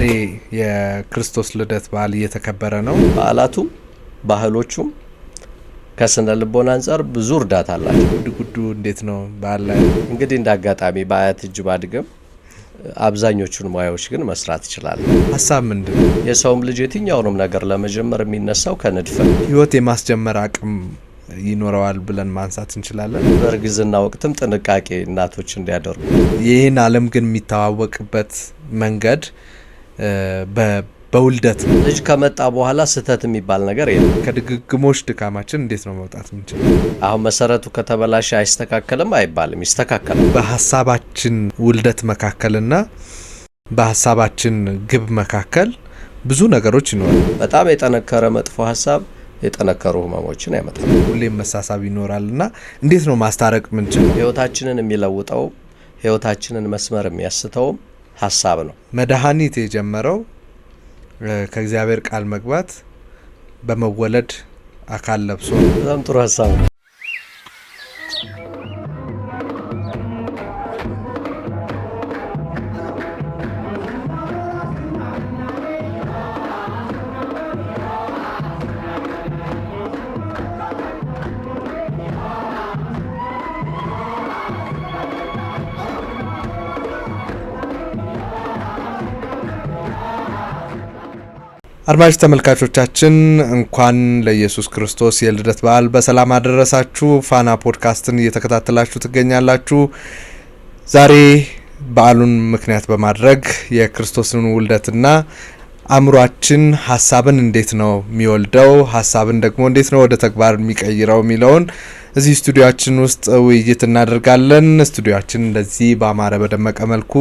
ዛሬ የክርስቶስ ልደት በዓል እየተከበረ ነው። በዓላቱ ባህሎቹም ከስነ ልቦና አንፃር ብዙ እርዳታ አላቸው። ጉዱ እንዴት ነው? በዓል ላይ እንግዲህ እንዳጋጣሚ በአያት እጅ ባድግም አብዛኞቹን ሙያዎች ግን መስራት ይችላል። ሀሳብ ምንድነው? የሰውም ልጅ የትኛውንም ነገር ለመጀመር የሚነሳው ከንድፍ ነው። ህይወት የማስጀመር አቅም ይኖረዋል ብለን ማንሳት እንችላለን። በእርግዝና ወቅትም ጥንቃቄ እናቶች እንዲያደርጉ። ይህን ዓለም ግን የሚተዋወቅበት መንገድ በውልደት ልጅ ከመጣ በኋላ ስህተት የሚባል ነገር የለም። ከድግግሞሽ ድካማችን እንዴት ነው መውጣት የምንችለው? አሁን መሰረቱ ከተበላሸ አይስተካከልም አይባልም፣ ይስተካከላል። በሀሳባችን ውልደት መካከልና በሀሳባችን ግብ መካከል ብዙ ነገሮች ይኖራሉ። በጣም የጠነከረ መጥፎ ሀሳብ የጠነከሩ ህመሞችን ያመጣል። ሁሌም መሳሳብ ይኖራልና እንዴት ነው ማስታረቅ ምንችለው? ህይወታችንን የሚለውጠው ህይወታችንን መስመር የሚያስተውም ሀሳብ ነው። መድኃኒት የጀመረው ከእግዚአብሔር ቃል መግባት በመወለድ አካል ለብሶ። በጣም ጥሩ ሀሳብ ነው። አድማጭ ተመልካቾቻችን እንኳን ለኢየሱስ ክርስቶስ የልደት በዓል በሰላም አደረሳችሁ። ፋና ፖድካስትን እየተከታተላችሁ ትገኛላችሁ። ዛሬ በዓሉን ምክንያት በማድረግ የክርስቶስን ውልደትና አእምሯችን ሀሳብን እንዴት ነው የሚወልደው፣ ሀሳብን ደግሞ እንዴት ነው ወደ ተግባር የሚቀይረው የሚለውን እዚህ ስቱዲዮአችን ውስጥ ውይይት እናደርጋለን። ስቱዲዮአችን እንደዚህ በአማረ በደመቀ መልኩ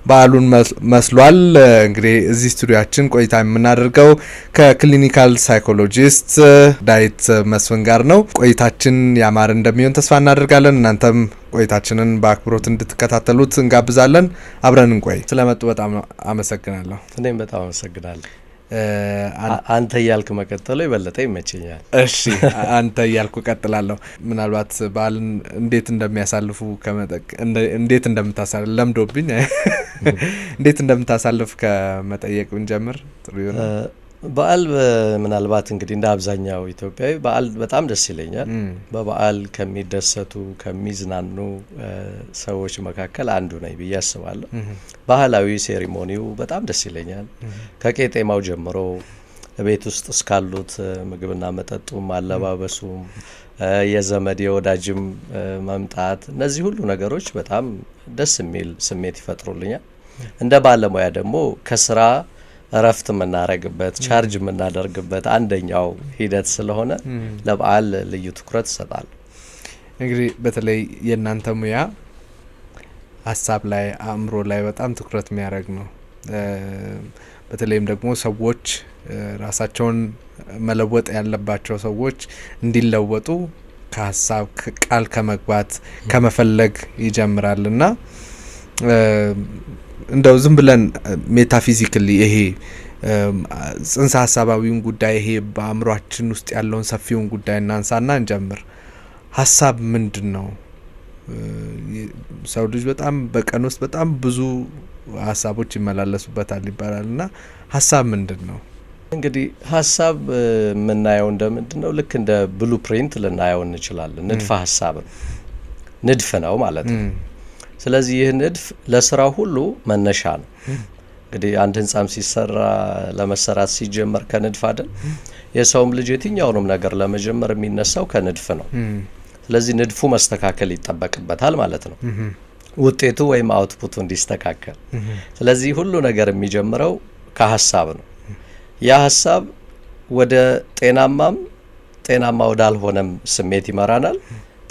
በዓሉን መስሏል። እንግዲህ እዚህ ስቱዲዮአችን ቆይታ የምናደርገው ከክሊኒካል ሳይኮሎጂስት ዳዊት መስፍን ጋር ነው። ቆይታችን ያማረ እንደሚሆን ተስፋ እናደርጋለን። እናንተም ቆይታችንን በአክብሮት እንድትከታተሉት እንጋብዛለን። አብረን እንቆይ። ስለመጡ በጣም አመሰግናለሁ። እኔም በጣም አመሰግናለሁ። አንተ እያልክ መቀጠሉ የበለጠ ይመቸኛል። እሺ፣ አንተ እያልኩ ቀጥላለሁ። ምናልባት በዓልን እንዴት እንደሚያሳልፉ እንዴት እንደምታሳልፍ ለምዶብኝ እንዴት እንደምታሳልፍ ከመጠየቅ ብንጀምር ጥሩ ይሆናል። በዓል ምናልባት እንግዲህ እንደ አብዛኛው ኢትዮጵያዊ በዓል በጣም ደስ ይለኛል። በበዓል ከሚደሰቱ ከሚዝናኑ ሰዎች መካከል አንዱ ነኝ ብዬ አስባለሁ። ባህላዊ ሴሪሞኒው በጣም ደስ ይለኛል። ከቄጤማው ጀምሮ ቤት ውስጥ እስካሉት ምግብና መጠጡም፣ አለባበሱም፣ የዘመድ የወዳጅም መምጣት፣ እነዚህ ሁሉ ነገሮች በጣም ደስ የሚል ስሜት ይፈጥሩልኛል። እንደ ባለሙያ ደግሞ ከስራ እረፍት የምናደርግበት ቻርጅ የምናደርግበት አንደኛው ሂደት ስለሆነ ለበዓል ልዩ ትኩረት ይሰጣል። እንግዲህ በተለይ የእናንተ ሙያ ሀሳብ ላይ አእምሮ ላይ በጣም ትኩረት የሚያደርግ ነው። በተለይም ደግሞ ሰዎች ራሳቸውን መለወጥ ያለባቸው ሰዎች እንዲለወጡ ከሀሳብ ቃል ከመግባት ከመፈለግ ይጀምራልና እንደው ዝም ብለን ሜታፊዚካሊ ይሄ ጽንሰ ሀሳባዊውን ጉዳይ ይሄ በአእምሯችን ውስጥ ያለውን ሰፊውን ጉዳይ እናንሳና እንጀምር። ሀሳብ ምንድን ነው? ሰው ልጅ በጣም በቀን ውስጥ በጣም ብዙ ሀሳቦች ይመላለሱበታል ይባላል እና ሀሳብ ምንድን ነው? እንግዲህ ሀሳብ የምናየው እንደምንድን ነው? ልክ እንደ ብሉ ፕሪንት ልናየው እንችላለን። ንድፈ ሀሳብ ንድፍ ነው ማለት ነው። ስለዚህ ይህ ንድፍ ለስራው ሁሉ መነሻ ነው። እንግዲህ አንድ ህንጻም ሲሰራ ለመሰራት ሲጀመር ከንድፍ አይደል? የሰውም ልጅ የትኛውንም ነገር ለመጀመር የሚነሳው ከንድፍ ነው። ስለዚህ ንድፉ መስተካከል ይጠበቅበታል ማለት ነው፣ ውጤቱ ወይም አውትፑቱ እንዲስተካከል። ስለዚህ ሁሉ ነገር የሚጀምረው ከሀሳብ ነው። ያ ሀሳብ ወደ ጤናማ ወዳልሆነም ስሜት ይመራናል፣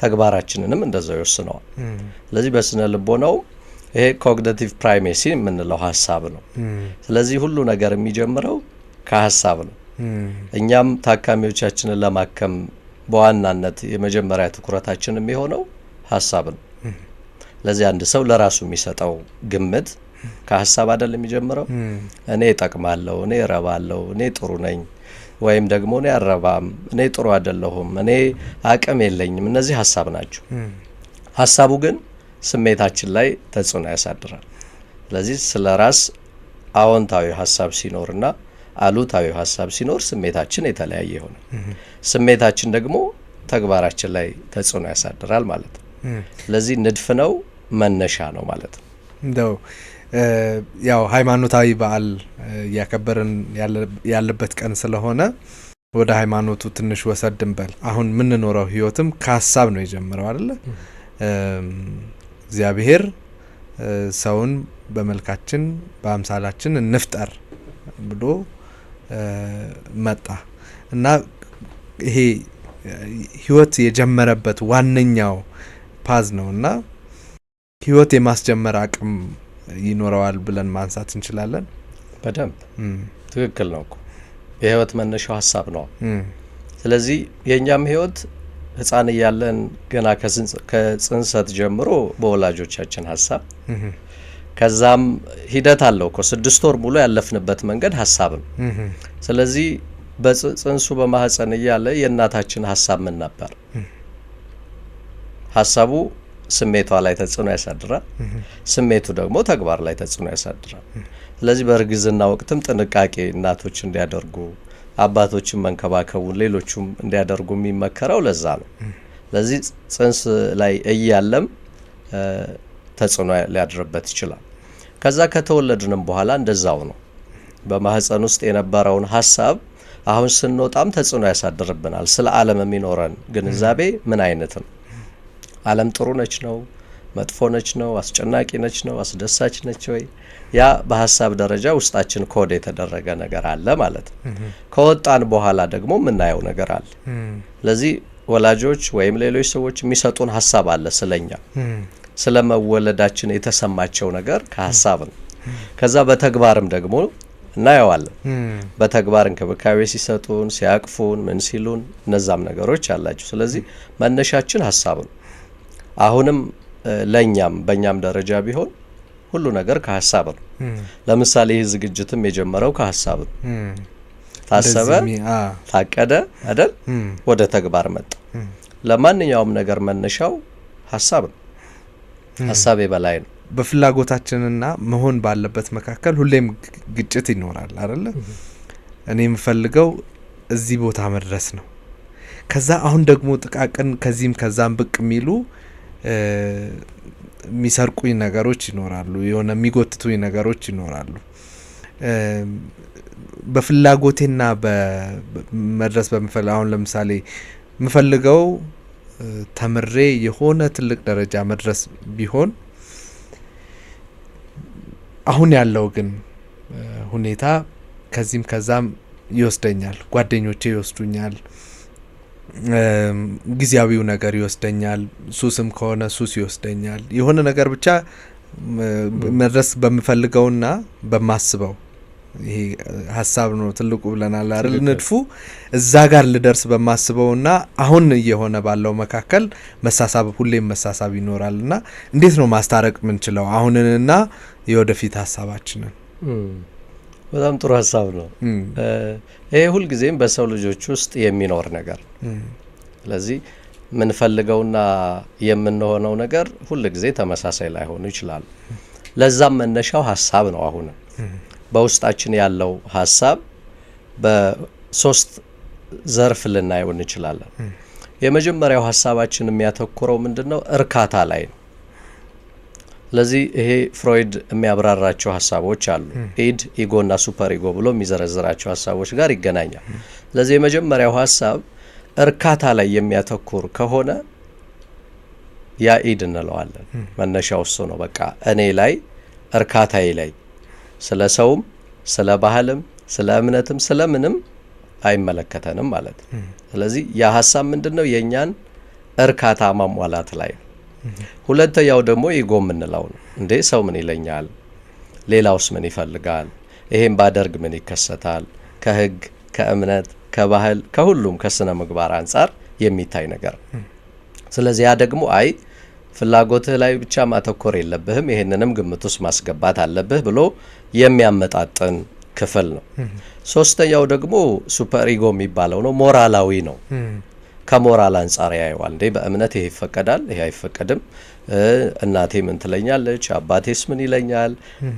ተግባራችንንም እንደዛው ይወስነዋል። ስለዚህ በስነ ልቦናው ይሄ ኮግኒቲቭ ፕራይሜሲ የምንለው ሀሳብ ነው። ስለዚህ ሁሉ ነገር የሚጀምረው ከሀሳብ ነው። እኛም ታካሚዎቻችንን ለማከም በዋናነት የመጀመሪያ ትኩረታችን የሚሆነው ሀሳብ ነው። ስለዚህ አንድ ሰው ለራሱ የሚሰጠው ግምት ከሀሳብ አይደል የሚጀምረው? እኔ እጠቅማለሁ፣ እኔ እረባለሁ፣ እኔ ጥሩ ነኝ ወይም ደግሞ እኔ አረባም፣ እኔ ጥሩ አይደለሁም፣ እኔ አቅም የለኝም። እነዚህ ሀሳብ ናቸው። ሀሳቡ ግን ስሜታችን ላይ ተጽዕኖ ያሳድራል። ስለዚህ ስለ ራስ አዎንታዊ ሀሳብ ሲኖርና አሉታዊ ሀሳብ ሲኖር ስሜታችን የተለያየ ይሆናል። ስሜታችን ደግሞ ተግባራችን ላይ ተጽዕኖ ያሳድራል ማለት ነው። ስለዚህ ንድፍ ነው መነሻ ነው ማለት ነው። እንደው ያው ሃይማኖታዊ በዓል እያከበርን ያለበት ቀን ስለሆነ ወደ ሃይማኖቱ ትንሽ ወሰድ እንበል። አሁን የምንኖረው ህይወትም ከሀሳብ ነው የጀመረው አይደለ? እግዚአብሔር ሰውን በመልካችን በአምሳላችን እንፍጠር ብሎ መጣ እና ይሄ ህይወት የጀመረበት ዋነኛው ፓዝ ነው እና ህይወት የማስጀመር አቅም ይኖረዋል ብለን ማንሳት እንችላለን። በደንብ ትክክል ነው እኮ የህይወት መነሻው ሀሳብ ነው። ስለዚህ የኛም ህይወት ህፃን እያለን ገና ከጽንሰት ጀምሮ በወላጆቻችን ሀሳብ ከዛም ሂደት አለው እኮ 6 ወር ሙሉ ያለፍንበት መንገድ ሀሳብ ነው። ስለዚህ በጽንሱ በማህፀን እያለ የእናታችን ሀሳብ ምን ነበር? ሀሳቡ ስሜቷ ላይ ተጽዕኖ ያሳድራል። ስሜቱ ደግሞ ተግባር ላይ ተጽዕኖ ያሳድራል። ስለዚህ በእርግዝና ወቅትም ጥንቃቄ እናቶች እንዲያደርጉ፣ አባቶችን መንከባከቡን ሌሎቹም እንዲያደርጉ የሚመከረው ለዛ ነው። ስለዚህ ጽንስ ላይ እያለም ተጽዕኖ ሊያድርበት ይችላል። ከዛ ከተወለድንም በኋላ እንደዛው ነው። በማህፀን ውስጥ የነበረውን ሀሳብ አሁን ስንወጣም ተጽዕኖ ያሳድርብናል። ስለ ዓለም የሚኖረን ግንዛቤ ምን አይነት ነው? ዓለም ጥሩ ነች ነው? መጥፎ ነች ነው? አስጨናቂ ነች ነው? አስደሳች ነች ወይ? ያ በሀሳብ ደረጃ ውስጣችን ኮድ የተደረገ ነገር አለ ማለት ነው። ከወጣን በኋላ ደግሞ የምናየው ነገር አለ። ስለዚህ ወላጆች ወይም ሌሎች ሰዎች የሚሰጡን ሀሳብ አለ ስለኛ፣ ስለ መወለዳችን የተሰማቸው ነገር ከሀሳብ ነው። ከዛ በተግባርም ደግሞ እናየዋለን። በተግባር እንክብካቤ ሲሰጡን፣ ሲያቅፉን፣ ምን ሲሉን እነዛም ነገሮች አላቸው። ስለዚህ መነሻችን ሀሳብ ነው። አሁንም ለኛም በእኛም ደረጃ ቢሆን ሁሉ ነገር ከሀሳብ ነው። ለምሳሌ ይህ ዝግጅትም የጀመረው ከሀሳብ ነው። ታሰበ፣ ታቀደ አይደል? ወደ ተግባር መጣ። ለማንኛውም ነገር መነሻው ሀሳብ ነው። ሀሳብ የበላይ ነው። በፍላጎታችንና መሆን ባለበት መካከል ሁሌም ግጭት ይኖራል አይደለ? እኔ የምፈልገው እዚህ ቦታ መድረስ ነው። ከዛ አሁን ደግሞ ጥቃቅን ከዚህም ከዛም ብቅ የሚሉ የሚሰርቁኝ ነገሮች ይኖራሉ። የሆነ የሚጎትቱኝ ነገሮች ይኖራሉ። በፍላጎቴና በመድረስ በምፈልገው አሁን ለምሳሌ የምፈልገው ተምሬ የሆነ ትልቅ ደረጃ መድረስ ቢሆን አሁን ያለው ግን ሁኔታ ከዚህም ከዛም ይወስደኛል። ጓደኞቼ ይወስዱኛል፣ ጊዜያዊው ነገር ይወስደኛል፣ ሱስም ከሆነ ሱስ ይወስደኛል። የሆነ ነገር ብቻ መድረስ በምፈልገውና በማስበው ይሄ ሀሳብ ነው ትልቁ ብለናል አይደል? ንድፉ እዛ ጋር ልደርስ በማስበውና አሁን እየሆነ ባለው መካከል መሳሳብ፣ ሁሌም መሳሳብ ይኖራልና እንዴት ነው ማስታረቅ ምንችለው አሁንንና የወደፊት ሀሳባችንን? በጣም ጥሩ ሀሳብ ነው። ይሄ ሁልጊዜም በሰው ልጆች ውስጥ የሚኖር ነገር። ስለዚህ የምንፈልገውና የምንሆነው ነገር ሁልጊዜ ተመሳሳይ ላይሆኑ ይችላሉ። ለዛም መነሻው ሀሳብ ነው። አሁን በውስጣችን ያለው ሀሳብ በሶስት ዘርፍ ልናየው እንችላለን። የመጀመሪያው ሀሳባችን የሚያተኩረው ምንድነው? እርካታ ላይ ነው። ስለዚህ ይሄ ፍሮይድ የሚያብራራቸው ሀሳቦች አሉ። ኢድ፣ ኢጎና ሱፐር ኢጎ ብሎ የሚዘረዝራቸው ሀሳቦች ጋር ይገናኛል። ስለዚህ የመጀመሪያው ሀሳብ እርካታ ላይ የሚያተኩር ከሆነ ያ ኢድ እንለዋለን። መነሻው እሱ ነው። በቃ እኔ ላይ እርካታዬ ላይ ስለ ሰውም ስለ ባህልም ስለ እምነትም ስለ ምንም አይመለከተንም ማለት ነው። ስለዚህ ያ ሀሳብ ምንድነው? የኛን እርካታ ማሟላት ላይ ነው። ሁለተኛው ደግሞ ኢጎ የምንለው ነው። እንዴ ሰው ምን ይለኛል? ሌላውስ ምን ይፈልጋል? ይሄን ባደርግ ምን ይከሰታል? ከህግ፣ ከእምነት፣ ከባህል፣ ከሁሉም ከስነ ምግባር አንጻር የሚታይ ነገር። ስለዚህ ያ ደግሞ አይ ፍላጎትህ ላይ ብቻ ማተኮር የለብህም፣ ይሄንንም ግምት ውስጥ ማስገባት አለብህ ብሎ የሚያመጣጥን ክፍል ነው። ሶስተኛው ደግሞ ሱፐር ኢጎ የሚባለው ነው። ሞራላዊ ነው። ከሞራል አንጻር ያየዋል። እንዴ በእምነት ይሄ ይፈቀዳል፣ ይሄ አይፈቀድም፣ እናቴ ምን ትለኛለች፣ አባቴስ ምን ይለኛል፣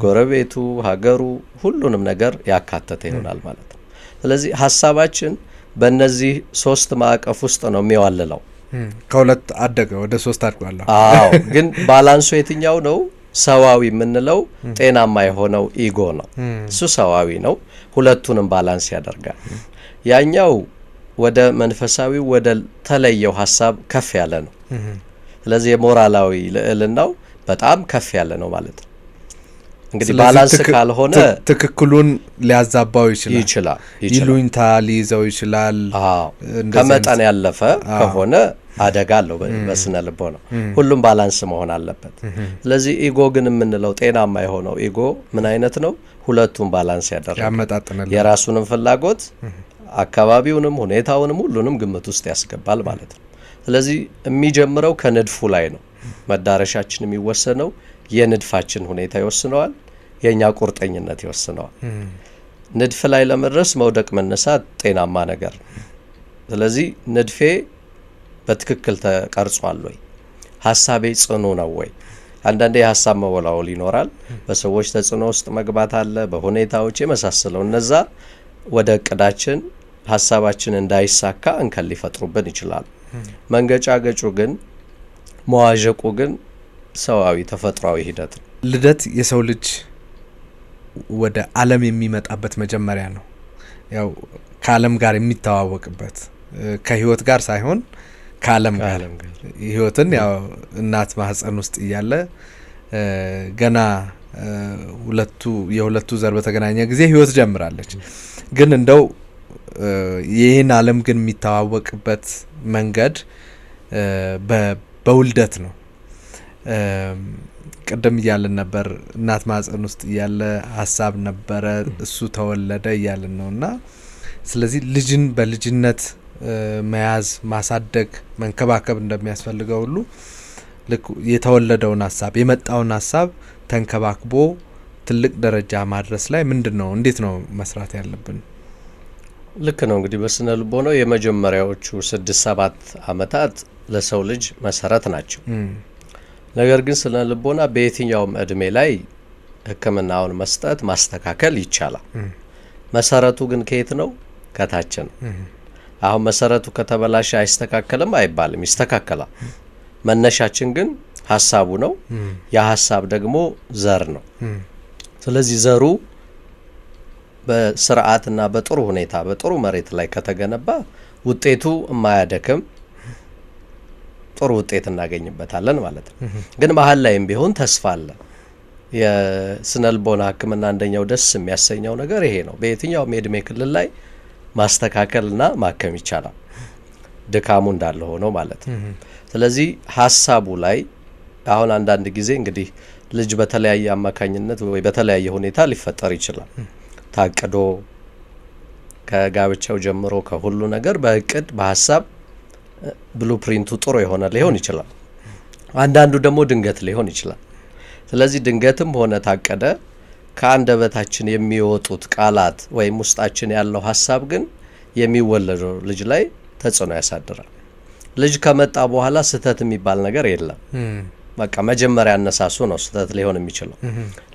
ጎረቤቱ፣ ሀገሩ፣ ሁሉንም ነገር ያካተተ ይሆናል ማለት ነው። ስለዚህ ሀሳባችን በእነዚህ 3 ማዕቀፍ ውስጥ ነው የሚዋልለው። ከሁለት አደገ ወደ 3 አድጓል። አዎ፣ ግን ባላንሱ የትኛው ነው? ሰዋዊ የምንለው ጤናማ የሆነው ኢጎ ነው። እሱ ሰዋዊ ነው፣ ሁለቱንም ባላንስ ያደርጋል። ያኛው ወደ መንፈሳዊ ወደ ተለየው ሀሳብ ከፍ ያለ ነው። ስለዚህ የሞራላዊ ልዕልናው በጣም ከፍ ያለ ነው ማለት ነው። እንግዲህ ባላንስ ካልሆነ ትክክሉን ሊያዛባው ይችላል፣ ይሉኝታ ሊይዘው ይችላል። ከመጠን ያለፈ ከሆነ አደጋ አለው በስነ ልቦና። ሁሉም ባላንስ መሆን አለበት። ስለዚህ ኢጎ ግን የምንለው ጤናማ የሆነው ኢጎ ምን አይነት ነው? ሁለቱም ባላንስ ያደርጋል። የራሱንም ፍላጎት አካባቢውንም ሁኔታውንም ሁሉንም ግምት ውስጥ ያስገባል ማለት ነው። ስለዚህ የሚጀምረው ከንድፉ ላይ ነው። መዳረሻችን የሚወሰነው የንድፋችን ሁኔታ ይወስነዋል፣ የኛ ቁርጠኝነት ይወስነዋል። ንድፍ ላይ ለመድረስ መውደቅ መነሳት ጤናማ ነገር ነው። ስለዚህ ንድፌ በትክክል ተቀርጿል ወይ? ሀሳቤ ጽኑ ነው ወይ? አንዳንዴ የሀሳብ መወላወል ይኖራል። በሰዎች ተጽዕኖ ውስጥ መግባት አለ፣ በሁኔታዎች የመሳሰለው እነዛ ወደ እቅዳችን ሀሳባችን እንዳይሳካ እንከን ሊፈጥሩብን ይችላሉ። መንገጫገጩ ግን መዋዠቁ ግን ሰዋዊ ተፈጥሯዊ ሂደት ነው። ልደት የሰው ልጅ ወደ ዓለም የሚመጣበት መጀመሪያ ነው። ያው ከዓለም ጋር የሚተዋወቅበት ከህይወት ጋር ሳይሆን ከዓለም ጋር ህይወትን ያው እናት ማህፀን ውስጥ እያለ ገና የሁለቱ ዘር በተገናኘ ጊዜ ህይወት ጀምራለች። ግን እንደው ይህን ዓለም ግን የሚተዋወቅበት መንገድ በውልደት ነው። ቅድም እያልን ነበር እናት ማህፀን ውስጥ እያለ ሀሳብ ነበረ፣ እሱ ተወለደ እያልን ነውና ስለዚህ ልጅን በልጅነት መያዝ፣ ማሳደግ፣ መንከባከብ እንደሚያስፈልገው ሁሉ ልክ የተወለደውን ሀሳብ የመጣውን ሀሳብ ተንከባክቦ ትልቅ ደረጃ ማድረስ ላይ ምንድነው እንዴት ነው መስራት ያለብን? ልክ ነው። እንግዲህ በስነ ልቦናው የመጀመሪያዎቹ 6-7 ዓመታት ለሰው ልጅ መሰረት ናቸው። ነገር ግን ስነ ልቦና በየትኛውም እድሜ ላይ ሕክምናውን መስጠት ማስተካከል ይቻላል። መሰረቱ ግን ከየት ነው? ከታች ነው። አሁን መሰረቱ ከተበላሸ አይስተካከልም አይባልም፣ ይስተካከላል። መነሻችን ግን ሀሳቡ ነው። ያ ሀሳብ ደግሞ ዘር ነው። ስለዚህ ዘሩ በስርዓትና በጥሩ ሁኔታ በጥሩ መሬት ላይ ከተገነባ ውጤቱ የማያደክም ጥሩ ውጤት እናገኝበታለን ማለት ነው። ግን መሀል ላይም ቢሆን ተስፋ አለ። የስነልቦና ሕክምና አንደኛው ደስ የሚያሰኘው ነገር ይሄ ነው። በየትኛውም የእድሜ ክልል ላይ ማስተካከልና ማከም ይቻላል፣ ድካሙ እንዳለ ሆኖ ማለት ነው። ስለዚህ ሀሳቡ ላይ አሁን አንዳንድ ጊዜ እንግዲህ ልጅ በተለያየ አማካኝነት ወይ በተለያየ ሁኔታ ሊፈጠር ይችላል። ታቅዶ ከጋብቻው ጀምሮ ከሁሉ ነገር በእቅድ በሀሳብ ብሉፕሪንቱ ጥሩ የሆነ ሊሆን ይችላል። አንዳንዱ ደግሞ ድንገት ሊሆን ይችላል። ስለዚህ ድንገትም ሆነ ታቀደ ከአንደበታችን የሚወጡት ቃላት ወይም ውስጣችን ያለው ሀሳብ ግን የሚወለደው ልጅ ላይ ተጽዕኖ ያሳድራል። ልጅ ከመጣ በኋላ ስህተት የሚባል ነገር የለም። በቃ መጀመሪያ አነሳሱ ነው ስህተት ሊሆን የሚችለው።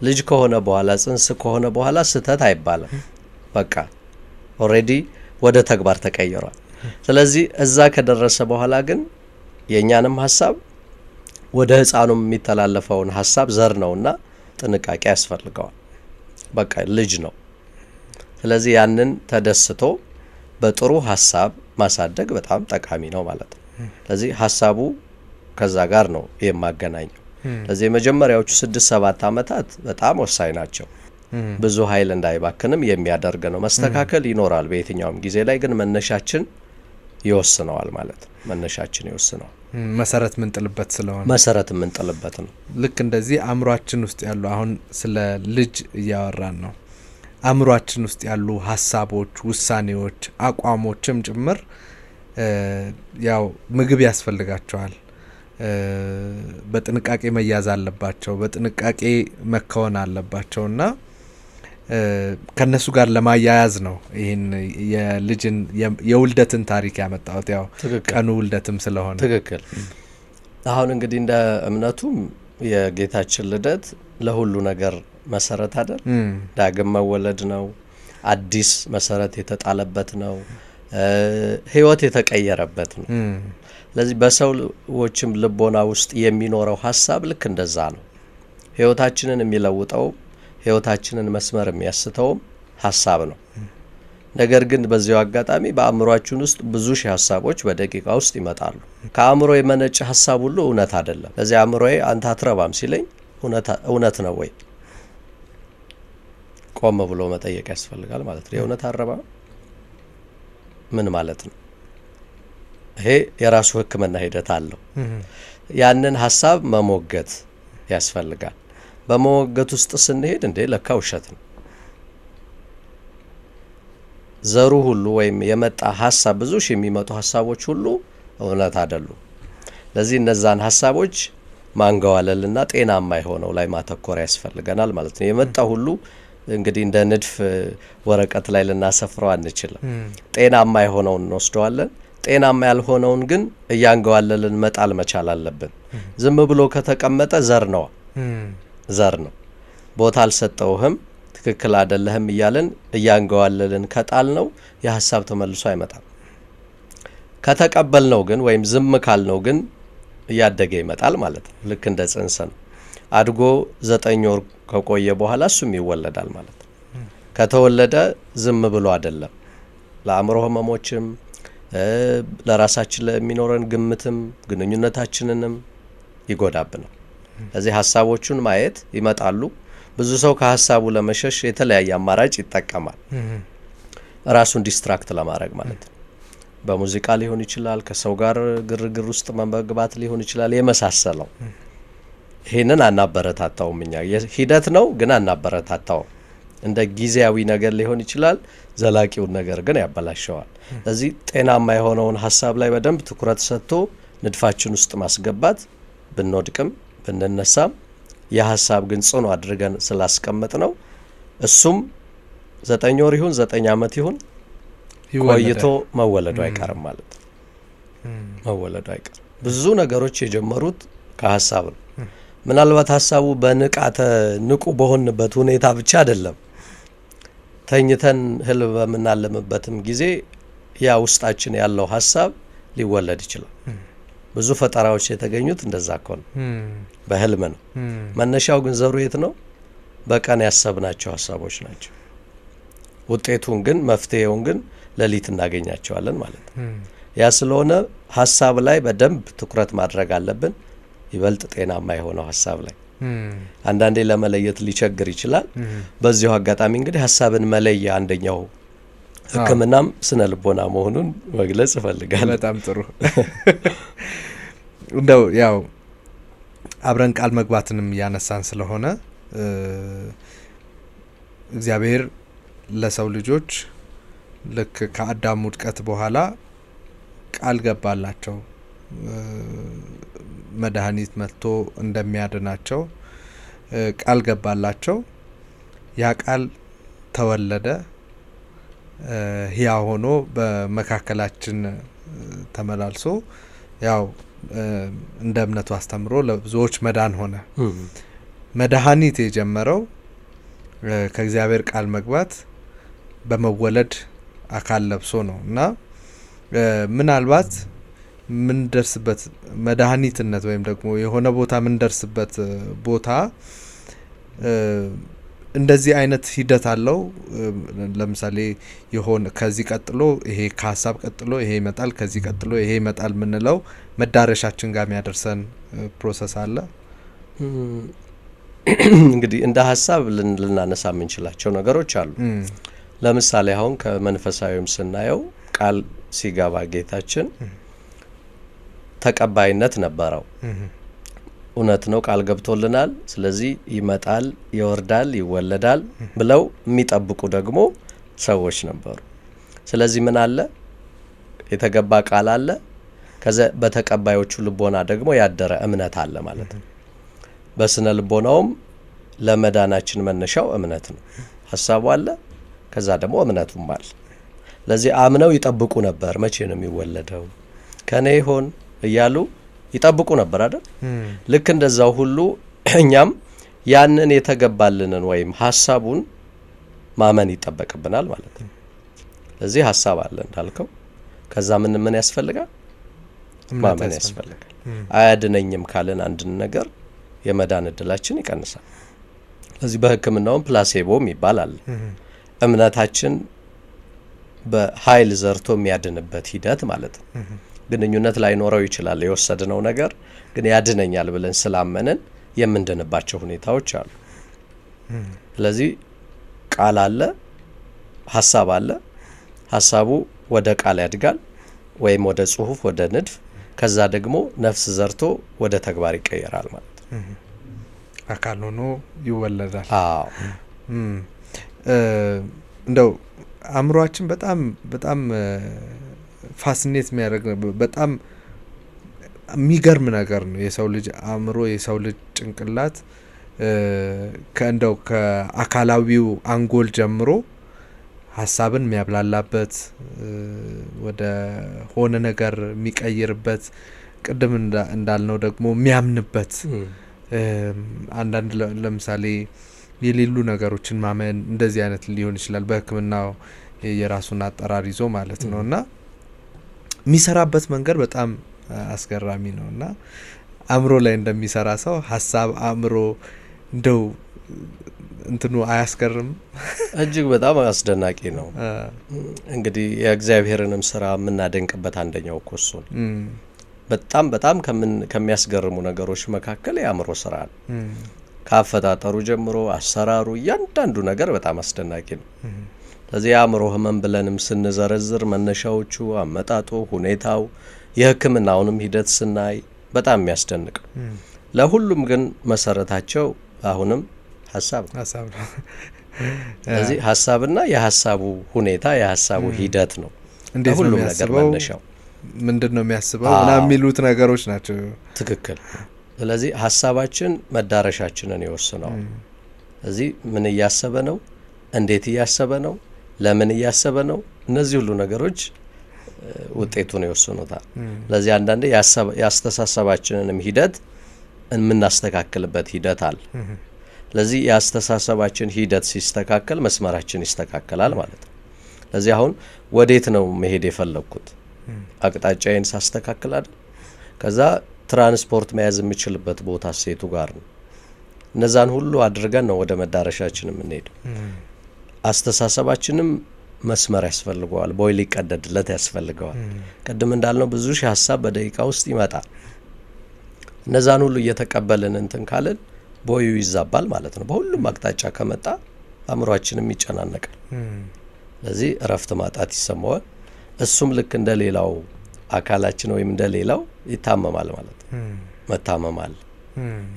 ልጅ ከሆነ በኋላ ጽንስ ከሆነ በኋላ ስህተት አይባልም። በቃ ኦሬዲ ወደ ተግባር ተቀይሯል። ስለዚህ እዛ ከደረሰ በኋላ ግን የኛንም ሀሳብ ወደ ህፃኑም የሚተላለፈውን ሀሳብ ዘር ነውና ጥንቃቄ ያስፈልገዋል። በቃ ልጅ ነው። ስለዚህ ያንን ተደስቶ በጥሩ ሀሳብ ማሳደግ በጣም ጠቃሚ ነው ማለት ነው። ስለዚህ ሀሳቡ ከዛ ጋር ነው የማገናኘው። ስለዚህ የመጀመሪያዎቹ 6-7 ዓመታት በጣም ወሳኝ ናቸው። ብዙ ኃይል እንዳይባክንም የሚያደርግ ነው። መስተካከል ይኖራል በየትኛውም ጊዜ ላይ፣ ግን መነሻችን ይወስነዋል ማለት ነው። መነሻችን ይወስነዋል። መሰረት ምንጥልበት ስለሆነ መሰረት ምንጥልበት ነው። ልክ እንደዚህ አእምሯችን ውስጥ ያሉ አሁን ስለ ልጅ እያወራን ነው። አእምሯችን ውስጥ ያሉ ሀሳቦች፣ ውሳኔዎች፣ አቋሞችም ጭምር ያው ምግብ ያስፈልጋቸዋል። በጥንቃቄ መያዝ አለባቸው፣ በጥንቃቄ መከወን አለባቸውና ከነሱ ጋር ለማያያዝ ነው ይህን የልጅን የውልደትን ታሪክ ያመጣሁት። ያው ቀኑ ውልደትም ስለሆነ ትክክል። አሁን እንግዲህ እንደ እምነቱም የጌታችን ልደት ለሁሉ ነገር መሰረት አይደል? ዳግም መወለድ ነው። አዲስ መሰረት የተጣለበት ነው። ህይወት የተቀየረበት ነው። ስለዚህ በሰዎችም ልቦና ውስጥ የሚኖረው ሀሳብ ልክ እንደዛ ነው። ህይወታችንን የሚለውጠው ህይወታችንን መስመር የሚያስተው ሀሳብ ነው። ነገር ግን በዚያው አጋጣሚ በአእምሮአችን ውስጥ ብዙ ሺህ ሀሳቦች በደቂቃ ውስጥ ይመጣሉ። ከአእምሮ የመነጨ ሀሳብ ሁሉ እውነት አይደለም። ለዚህ አእምሮዬ አንተ አትረባም ሲለኝ እውነት ነው ወይ? ቆም ብሎ መጠየቅ ያስፈልጋል ማለት ነው። የእውነት አረባም ምን ማለት ነው? ይሄ የራሱ ሕክምና ሂደት አለው። ያንን ሀሳብ መሞገት ያስፈልጋል። በመሞገት ውስጥ ስንሄድ እንዴ ለካ ውሸት ነው ዘሩ ሁሉ ወይም የመጣ ሀሳብ ብዙ ሺህ የሚመጡ ሀሳቦች ሁሉ እውነት አይደሉም። ለዚህ እነዛን ሀሳቦች ማንገዋለልና ጤናማ የሆነው ላይ ማተኮር ያስፈልገናል ማለት ነው። የመጣ ሁሉ እንግዲህ እንደ ንድፍ ወረቀት ላይ ልናሰፍረው አንችልም። ጤናማ የሆነውን እንወስደዋለን። ጤናማ ያልሆነውን ግን እያንገዋለልን መጣል መቻል አለብን። ዝም ብሎ ከተቀመጠ ዘር ነው ቦታ አልሰጠውህም፣ ትክክል አይደለህም እያልን እያንገዋለልን ከጣል ነው የሀሳብ ተመልሶ አይመጣም። ከተቀበልነው ግን ወይም ዝም ካልነው ግን እያደገ ይመጣል ማለት ነው። ልክ እንደ ጽንስ ነው። አድጎ 9 ወር ከቆየ በኋላ እሱም ይወለዳል ማለት ነው። ከተወለደ ዝም ብሎ አይደለም። ለአእምሮ ህመሞችም ለራሳችን ለሚኖረን ግምትም ግንኙነታችንንም ይጎዳብናል። ስለዚህ ሀሳቦቹን ማየት ይመጣሉ። ብዙ ሰው ከሀሳቡ ለመሸሽ የተለያየ አማራጭ ይጠቀማል። ራሱን ዲስትራክት ለማድረግ ማለት ነው። በሙዚቃ ሊሆን ይችላል፣ ከሰው ጋር ግርግር ውስጥ መግባት ሊሆን ይችላል፣ የመሳሰለው። ይሄንን አናበረታታውም። እኛ ሂደት ነው ግን አናበረታታውም። እንደ ጊዜያዊ ነገር ሊሆን ይችላል፣ ዘላቂውን ነገር ግን ያበላሸዋል። ስለዚህ ጤናማ የሆነውን ሀሳብ ላይ በደንብ ትኩረት ሰጥቶ ንድፋችን ውስጥ ማስገባት ብንወድቅም ብንነሳም የሀሳብ ግን ጽኑ አድርገን ስላስቀመጥ ነው እሱም 9 ወር ይሁን 9 ዓመት ይሁን ቆይቶ መወለዱ አይቀርም ማለት ነው። መወለዱ አይቀርም። ብዙ ነገሮች የጀመሩት ከሀሳብ ነው። ምናልባት ሀሳቡ በንቃተ ንቁ በሆንበት ሁኔታ ብቻ አይደለም። ተኝተን ህልም በምናለምበትም ጊዜ ያ ውስጣችን ያለው ሀሳብ ሊወለድ ይችላል። ብዙ ፈጠራዎች የተገኙት እንደዛ ከሆነ በህልም ነው። መነሻው ግን ዘሩ የት ነው? በቀን ያሰብናቸው ሀሳቦች ናቸው። ውጤቱን ግን መፍትሄውን ግን ሌሊት እናገኛቸዋለን ማለት ነው። ያ ስለሆነ ሀሳብ ላይ በደንብ ትኩረት ማድረግ አለብን። ይበልጥ ጤናማ የሆነው ሀሳብ ላይ አንዳንዴ ለመለየት ሊቸግር ይችላል። በዚሁ አጋጣሚ እንግዲህ ሀሳብን መለያ አንደኛው ሕክምናም ስነ ልቦና መሆኑን መግለጽ እፈልጋለሁ። በጣም ጥሩ። እንደው ያው አብረን ቃል መግባትንም ያነሳን ስለሆነ እግዚአብሔር ለሰው ልጆች ልክ ከአዳም ውድቀት በኋላ ቃል ገባላቸው። መድኃኒት መጥቶ እንደሚያድናቸው ቃል ገባላቸው። ያ ቃል ተወለደ፣ ሕያው ሆኖ በመካከላችን ተመላልሶ ያው እንደ እምነቱ አስተምሮ ለብዙዎች መዳን ሆነ። መድኃኒት የጀመረው ከእግዚአብሔር ቃል መግባት በመወለድ አካል ለብሶ ነው እና ምናልባት ምንደርስበት መድኃኒትነት ወይም ደግሞ የሆነ ቦታ ምንደርስበት ቦታ እንደዚህ አይነት ሂደት አለው። ለምሳሌ የሆነ ከዚህ ቀጥሎ ይሄ ከሀሳብ ቀጥሎ ይሄ ይመጣል፣ ከዚህ ቀጥሎ ይሄ ይመጣል ምንለው መዳረሻችን ጋር የሚያደርሰን ፕሮሰስ አለ። እንግዲህ እንደ ሀሳብ ልናነሳ የምንችላቸው ነገሮች አሉ። ለምሳሌ አሁን ከመንፈሳዊም ስናየው ቃል ሲገባ ጌታችን ተቀባይነት ነበረው። እውነት ነው፣ ቃል ገብቶልናል፣ ስለዚህ ይመጣል፣ ይወርዳል፣ ይወለዳል ብለው የሚጠብቁ ደግሞ ሰዎች ነበሩ። ስለዚህ ምን አለ? የተገባ ቃል አለ። ከዛ በተቀባዮቹ ልቦና ደግሞ ያደረ እምነት አለ ማለት ነው። በስነ ልቦናውም ለመዳናችን መነሻው እምነት ነው። ሀሳቡ አለ፣ ከዛ ደግሞ እምነቱም አለ። ለዚህ አምነው ይጠብቁ ነበር። መቼ ነው የሚወለደው ከኔ ይሆን እያሉ ይጠብቁ ነበር አይደል? ልክ እንደዛው ሁሉ እኛም ያንን የተገባልንን ወይም ሀሳቡን ማመን ይጠበቅብናል ማለት ነው። ለዚህ ሀሳብ አለ እንዳልከው፣ ከዛ ምን ያስፈልጋል? ማመን ያስፈልጋል። አያድነኝም ካለን አንድን ነገር የመዳን እድላችን ይቀንሳል። ለዚህ በሕክምናውም ፕላሴቦም ይባላል። እምነታችን በኃይል ዘርቶ የሚያድንበት ሂደት ማለት ነው። ግንኙነት ላይኖረው ይችላል የወሰድነው ነገር፣ ግን ያድነኛል ብለን ስላመንን የምንድንባቸው ሁኔታዎች አሉ። ስለዚህ ቃል አለ፣ ሀሳብ አለ። ሀሳቡ ወደ ቃል ያድጋል ወይም ወደ ጽሁፍ፣ ወደ ንድፍ፣ ከዛ ደግሞ ነፍስ ዘርቶ ወደ ተግባር ይቀየራል ማለት ነው። አካል ሆኖ ይወለዳል። አዎ እንደው አእምሯችን በጣም በጣም ፋሲኔት የሚያደርግ በጣም የሚገርም ነገር ነው። የሰው ልጅ አእምሮ፣ የሰው ልጅ ጭንቅላት ከእንደው ከአካላዊው አንጎል ጀምሮ ሀሳብን የሚያብላላበት ወደ ሆነ ነገር የሚቀይርበት፣ ቅድም እንዳልነው ደግሞ የሚያምንበት፣ አንዳንድ ለምሳሌ የሌሉ ነገሮችን ማመን እንደዚህ አይነት ሊሆን ይችላል። በሕክምናው የራሱን አጠራር ይዞ ማለት ነው። እና የሚሰራበት መንገድ በጣም አስገራሚ ነው። እና አእምሮ ላይ እንደሚሰራ ሰው ሀሳብ፣ አእምሮ እንደው እንትኑ አያስገርም? እጅግ በጣም አስደናቂ ነው። እንግዲህ የእግዚአብሔርንም ስራ የምናደንቅበት አንደኛው እኮ እሱ ነው። በጣም በጣም ከሚያስገርሙ ነገሮች መካከል የአእምሮ ስራ ነው። ከአፈጣጠሩ ጀምሮ አሰራሩ፣ እያንዳንዱ ነገር በጣም አስደናቂ ነው። ስለዚህ የአእምሮ ህመም ብለንም ስንዘረዝር መነሻዎቹ፣ አመጣጡ፣ ሁኔታው፣ የህክምናውንም ሂደት ስናይ በጣም የሚያስደንቅ ነው። ለሁሉም ግን መሰረታቸው አሁንም ሀሳብ ነው። ስለዚህ ሀሳብና የሀሳቡ ሁኔታ፣ የሀሳቡ ሂደት ነው ለሁሉም ነገር መነሻው። ምንድን ነው የሚያስበው እና የሚሉት ነገሮች ናቸው። ትክክል። ስለዚህ ሀሳባችን መዳረሻችንን ይወስነው። ስለዚህ ምን እያሰበ ነው፣ እንዴት እያሰበ ነው፣ ለምን እያሰበ ነው፣ እነዚህ ሁሉ ነገሮች ውጤቱን ይወስኑታል። ስለዚህ አንዳንዴ ያስተሳሰባችንንም ሂደት የምናስተካክልበት ሂደት አለ። ስለዚህ የአስተሳሰባችን ሂደት ሲስተካከል መስመራችን ይስተካከላል ማለት ነው። ስለዚህ አሁን ወዴት ነው መሄድ የፈለግኩት? አቅጣጫዬን ሳስተካክል አይደል? ከዛ ትራንስፖርት መያዝ የምችልበት ቦታ ሴቱ ጋር ነው። እነዛን ሁሉ አድርገን ነው ወደ መዳረሻችን የምንሄደው። አስተሳሰባችንም መስመር ያስፈልገዋል፣ ቦይ ሊቀደድለት ያስፈልገዋል። ቅድም እንዳልነው ብዙ ሺህ ሀሳብ በደቂቃ ውስጥ ይመጣል። እነዛን ሁሉ እየተቀበልን እንትን ካልን ቦዩ ይዛባል ማለት ነው። በሁሉም አቅጣጫ ከመጣ አእምሯችንም ይጨናነቃል። ስለዚህ እረፍት ማጣት ይሰማዋል። እሱም ልክ እንደ ሌላው አካላችን ወይም እንደ ሌላው ይታመማል ማለት ነው። መታመማል።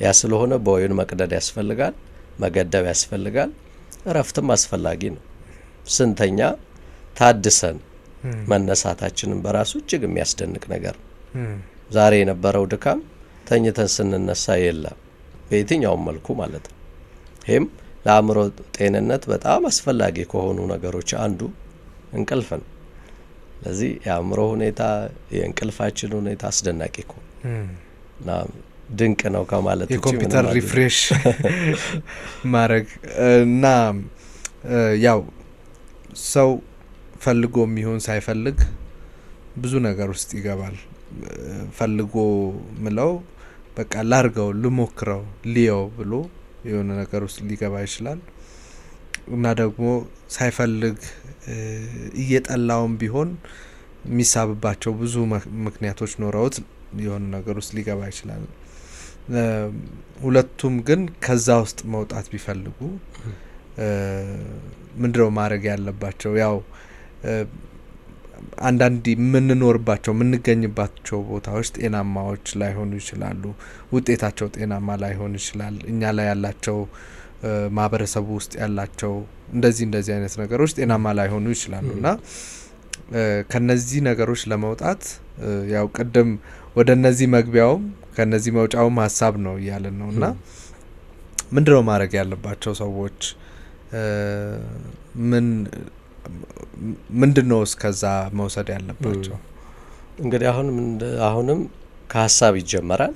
ያ ስለሆነ ቦዩን መቅደድ ያስፈልጋል፣ መገደብ ያስፈልጋል። እረፍትም አስፈላጊ ነው። ስንተኛ ታድሰን መነሳታችንን በራሱ እጅግ የሚያስደንቅ ነገር ነው። ዛሬ የነበረው ድካም ተኝተን ስንነሳ የለም፣ በየትኛውም መልኩ ማለት ነው። ይህም ለአእምሮ ጤንነት በጣም አስፈላጊ ከሆኑ ነገሮች አንዱ እንቅልፍ ነው። ስለዚህ የአእምሮ ሁኔታ፣ የእንቅልፋችን ሁኔታ አስደናቂ እኮ እና ድንቅ ነው ከማለት ውጪ የኮምፒውተር ሪፍሬሽ ማድረግ እና ያው ሰው ፈልጎ የሚሆን ሳይፈልግ ብዙ ነገር ውስጥ ይገባል። ፈልጎ ምለው በቃ ላርገው፣ ልሞክረው፣ ሊየው ብሎ የሆነ ነገር ውስጥ ሊገባ ይችላል። እና ደግሞ ሳይፈልግ እየጠላውም ቢሆን የሚሳብባቸው ብዙ ምክንያቶች ኖረውት የሆነ ነገር ውስጥ ሊገባ ይችላል። ሁለቱም ግን ከዛ ውስጥ መውጣት ቢፈልጉ ምንድነው ማድረግ ያለባቸው? ያው አንዳንድ የምንኖርባቸው የምንገኝባቸው ቦታዎች ጤናማዎች ላይሆኑ ይችላሉ። ውጤታቸው ጤናማ ላይሆን ይችላል። እኛ ላይ ያላቸው ማህበረሰቡ ውስጥ ያላቸው እንደዚህ አይነት ነገሮች ጤናማ ላይሆኑ ይችላሉ። እና ከነዚህ ነገሮች ለመውጣት ያው ቅድም ወደ እነዚህ መግቢያውም ከነዚህ መውጫውም ሀሳብ ነው እያለን ነው። እና ምንድነው ማድረግ ያለባቸው ሰዎች? ምንድነው እስከዛ መውሰድ ያለባቸው? እንግዲህ አሁንም ከሀሳብ ይጀመራል።